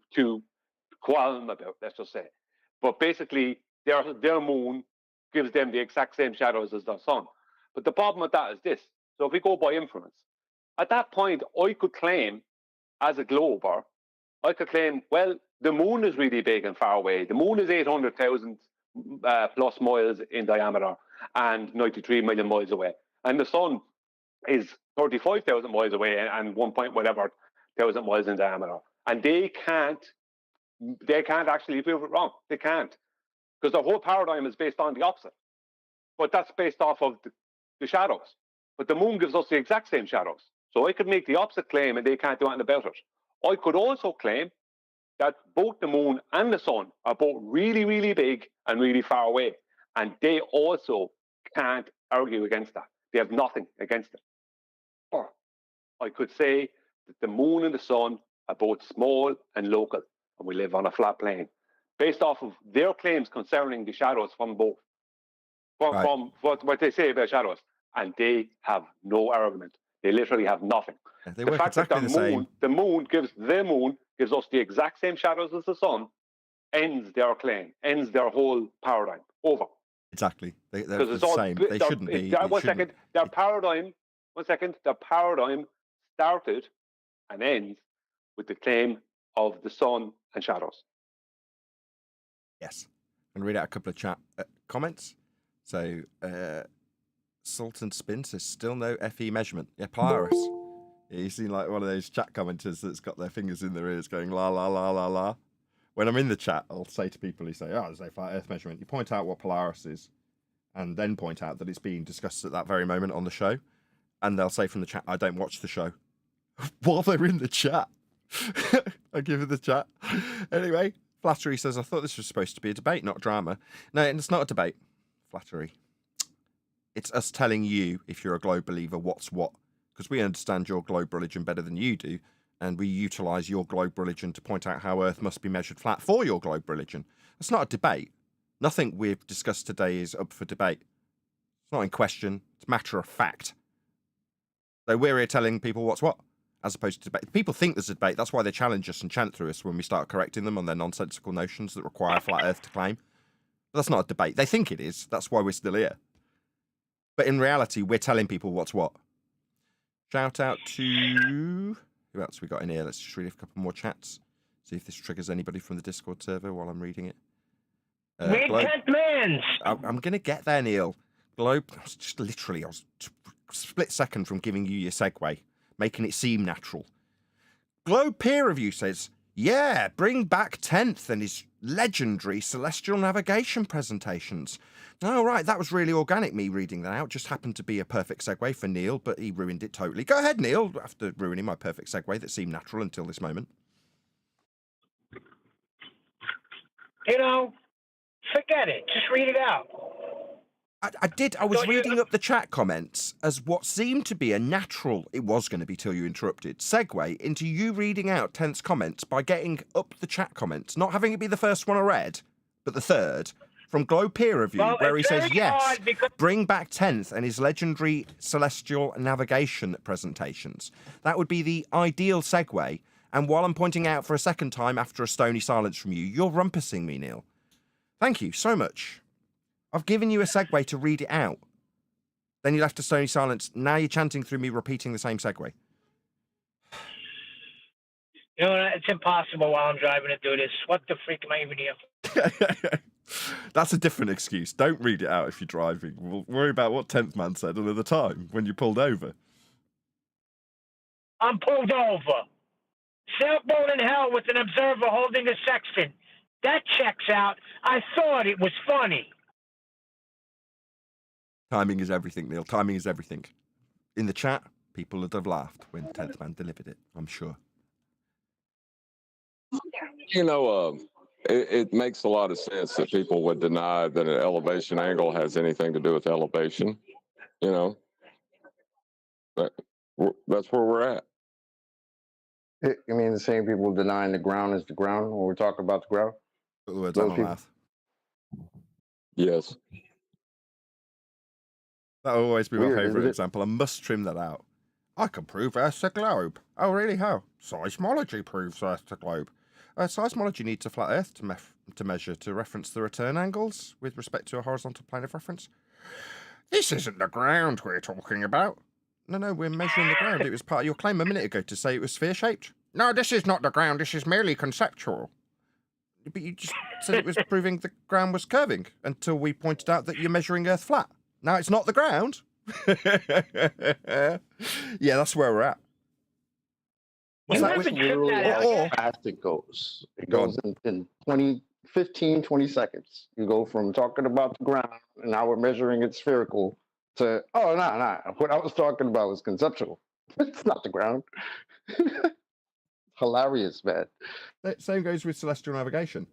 qualm about, let's just say. But basically, their moon gives them the exact same shadows as their sun. But the problem with that is this. So if we go by inference, at that point, I could claim, as a glober, well, the moon is really big and far away. The moon is 800,000 plus miles in diameter and 93 million miles away. And the sun is 35,000 miles away and 1,000 miles in diameter. And they can't actually prove it wrong. They can't. Because the whole paradigm is based on the opposite. But that's based off of the shadows. But the moon gives us the exact same shadows. So I could make the opposite claim and they can't do anything about it. I could also claim that both the moon and the sun are both really, really big and really far away. And they also can't argue against that. They have nothing against it. Or I could say that the moon and the sun are both small and local, and we live on a flat plane, based off of their claims concerning the shadows from both, from what they say about shadows. And they have no argument. They literally have nothing. They the work fact exactly that the moon gives us the exact same shadows as the sun ends their claim, ends their whole paradigm. Over. Exactly. They're the same. They shouldn't be. Their paradigm started and ends with the claim of the sun and shadows. Yes. I'm going to read out a couple of chat comments. So, Sultan Spin says, still no FE measurement. Yeah, Polaris. You seem like one of those chat commenters that's got their fingers in their ears going la, la, la, la, la. When I'm in the chat, I'll say to people who say, oh, there's no flat Earth measurement. You point out what Polaris is and then point out that it's being discussed at that very moment on the show. And they'll say from the chat, I don't watch the show. While they're in the chat. I give it the chat. Anyway, Flattery says, I thought this was supposed to be a debate, not drama. No, it's not a debate. Flattery. It's us telling you, if you're a globe believer, what's what. Because we understand your globe religion better than you do. And we utilise your globe religion to point out how Earth must be measured flat for your globe religion. It's not a debate. Nothing we've discussed today is up for debate. It's not in question. It's matter of fact. So we're here telling people what's what, as opposed to debate. People think there's a debate. That's why they challenge us and chant through us when we start correcting them on their nonsensical notions that require flat Earth to claim. But that's not a debate. They think it is. That's why we're still here. But in reality, we're telling people what's what. Shout out to... Who else we got in here? Let's just read a couple more chats. See if this triggers anybody from the Discord server while I'm reading it. Read Tent Mans. I'm going to get there, Neil. Globe... I was split second from giving you your segue, making it seem natural. Globe Peer Review says, yeah, bring back 10th and his legendary celestial navigation presentations. Oh, right, that was really organic, me reading that out. Just happened to be a perfect segue for Neil, but he ruined it totally. Go ahead, Neil, after ruining my perfect segue that seemed natural until this moment. You know, forget it. Just read it out. I did. I was reading up the chat comments as what seemed to be a natural, it was going to be till you interrupted, segue into you reading out 10th's comments by getting up the chat comments, not having it be the first one I read, but the third, from Globe Peer Review, where he says, yes, bring back 10th and his legendary celestial navigation presentations. That would be the ideal segue. And while I'm pointing out for a second time after a stony silence from you, you're rumpusing me, Neil. Thank you so much. I've given you a segue to read it out. Then you left a stony silence. Now you're chanting through me repeating the same segue. You know, it's impossible while I'm driving to do this. What the freak am I even here? That's a different excuse. Don't read it out if you're driving. We'll worry about what 10th man said another time when you pulled over. I'm pulled over. Sailboat in hell with an observer holding a sextant. That checks out. I thought it was funny. Timing is everything, Neil. Timing is everything. In the chat, people would have laughed when 10th man delivered it, I'm sure. You know, it makes a lot of sense that people would deny that an elevation angle has anything to do with elevation. You know, but that's where we're at. You mean the same people denying the ground is the ground when we're talking about the ground? Put the words out of my mouth. Yes. That'll always be my Weird, favourite isn't it? example. I must trim that out. I can prove Earth's a globe. Oh, really? How? Seismology proves Earth's a globe. Seismology needs a flat Earth to measure to reference the return angles with respect to a horizontal plane of reference. This isn't the ground we're talking about. No, we're measuring the ground. It was part of your claim a minute ago to say it was sphere-shaped. No, this is not the ground. This is merely conceptual. But you just said it was proving the ground was curving until we pointed out that you're measuring Earth flat. Now it's not the ground. Yeah, that's where we're at. What's that with? Literally how fast it goes. It goes in 15, 20 seconds. You go from talking about the ground and how we're measuring it spherical to, oh, no. What I was talking about was conceptual. It's not the ground. Hilarious, man. Same goes with celestial navigation.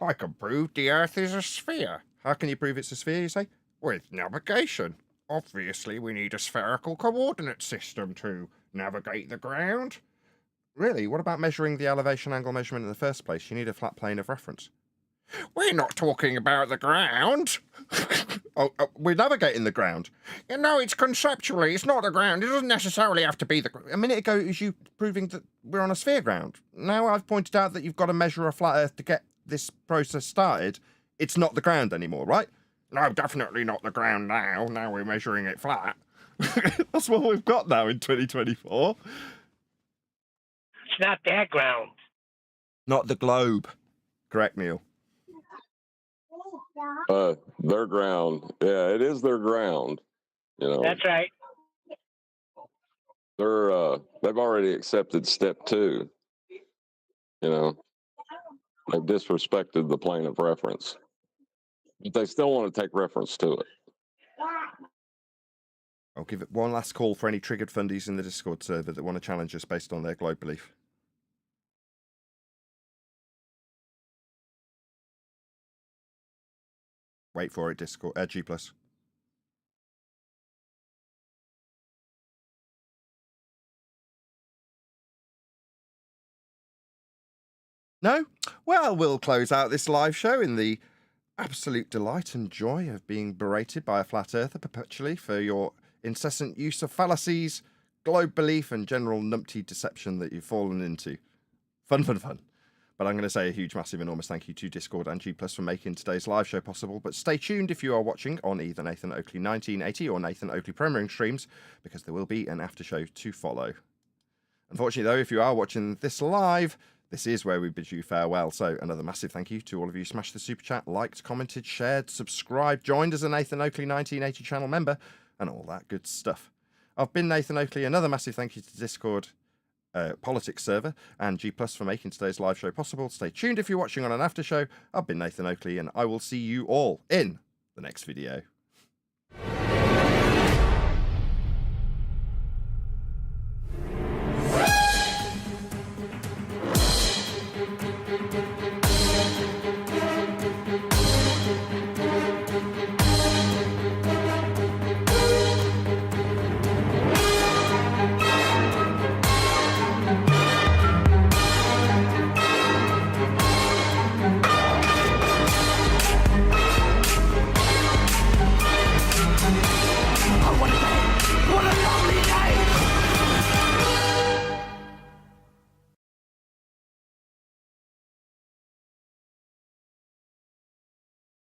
I can prove the Earth is a sphere. How can you prove it's a sphere, you say? With navigation. Obviously, we need a spherical coordinate system to navigate the ground. Really? What about measuring the elevation angle measurement in the first place? You need a flat plane of reference. We're not talking about the ground. We're navigating the ground. You know, it's conceptually, it's not the ground. It doesn't necessarily have to be the ground. A minute ago, it was you proving that we're on a sphere ground. Now I've pointed out that you've got to measure a flat Earth to get this process started. It's not the ground anymore, right? No, definitely not the ground now. Now we're measuring it flat. That's what we've got now in 2024. It's not their ground. Not the globe. Correct, Neil. Their ground. Yeah, it is their ground. You know. That's right. They've already accepted step 2. You know. They've disrespected the plane of reference. But they still want to take reference to it. I'll give it one last call for any triggered fundies in the Discord server that want to challenge us based on their globe belief. Wait for it, Discord. G+. No? Well, we'll close out this live show in the absolute delight and joy of being berated by a flat earther perpetually for your incessant use of fallacies, globe belief, and general numpty deception that you've fallen into. Fun, fun, fun. But I'm going to say a huge, massive, enormous thank you to Discord and G Plus for making today's live show possible. But stay tuned if you are watching on either Nathan Oakley 1980 or Nathan Oakley Premiering streams, because there will be an after show to follow. Unfortunately, though, if you are watching this live, this is where we bid you farewell. So another massive thank you to all of you who smashed the super chat, liked, commented, shared, subscribed, joined as a Nathan Oakley 1980 channel member, and all that good stuff. I've been Nathan Oakley. Another massive thank you to Discord politics server and G Plus for making today's live show possible. Stay tuned if you're watching on an after show. I've been Nathan Oakley, and I will see you all in the next video.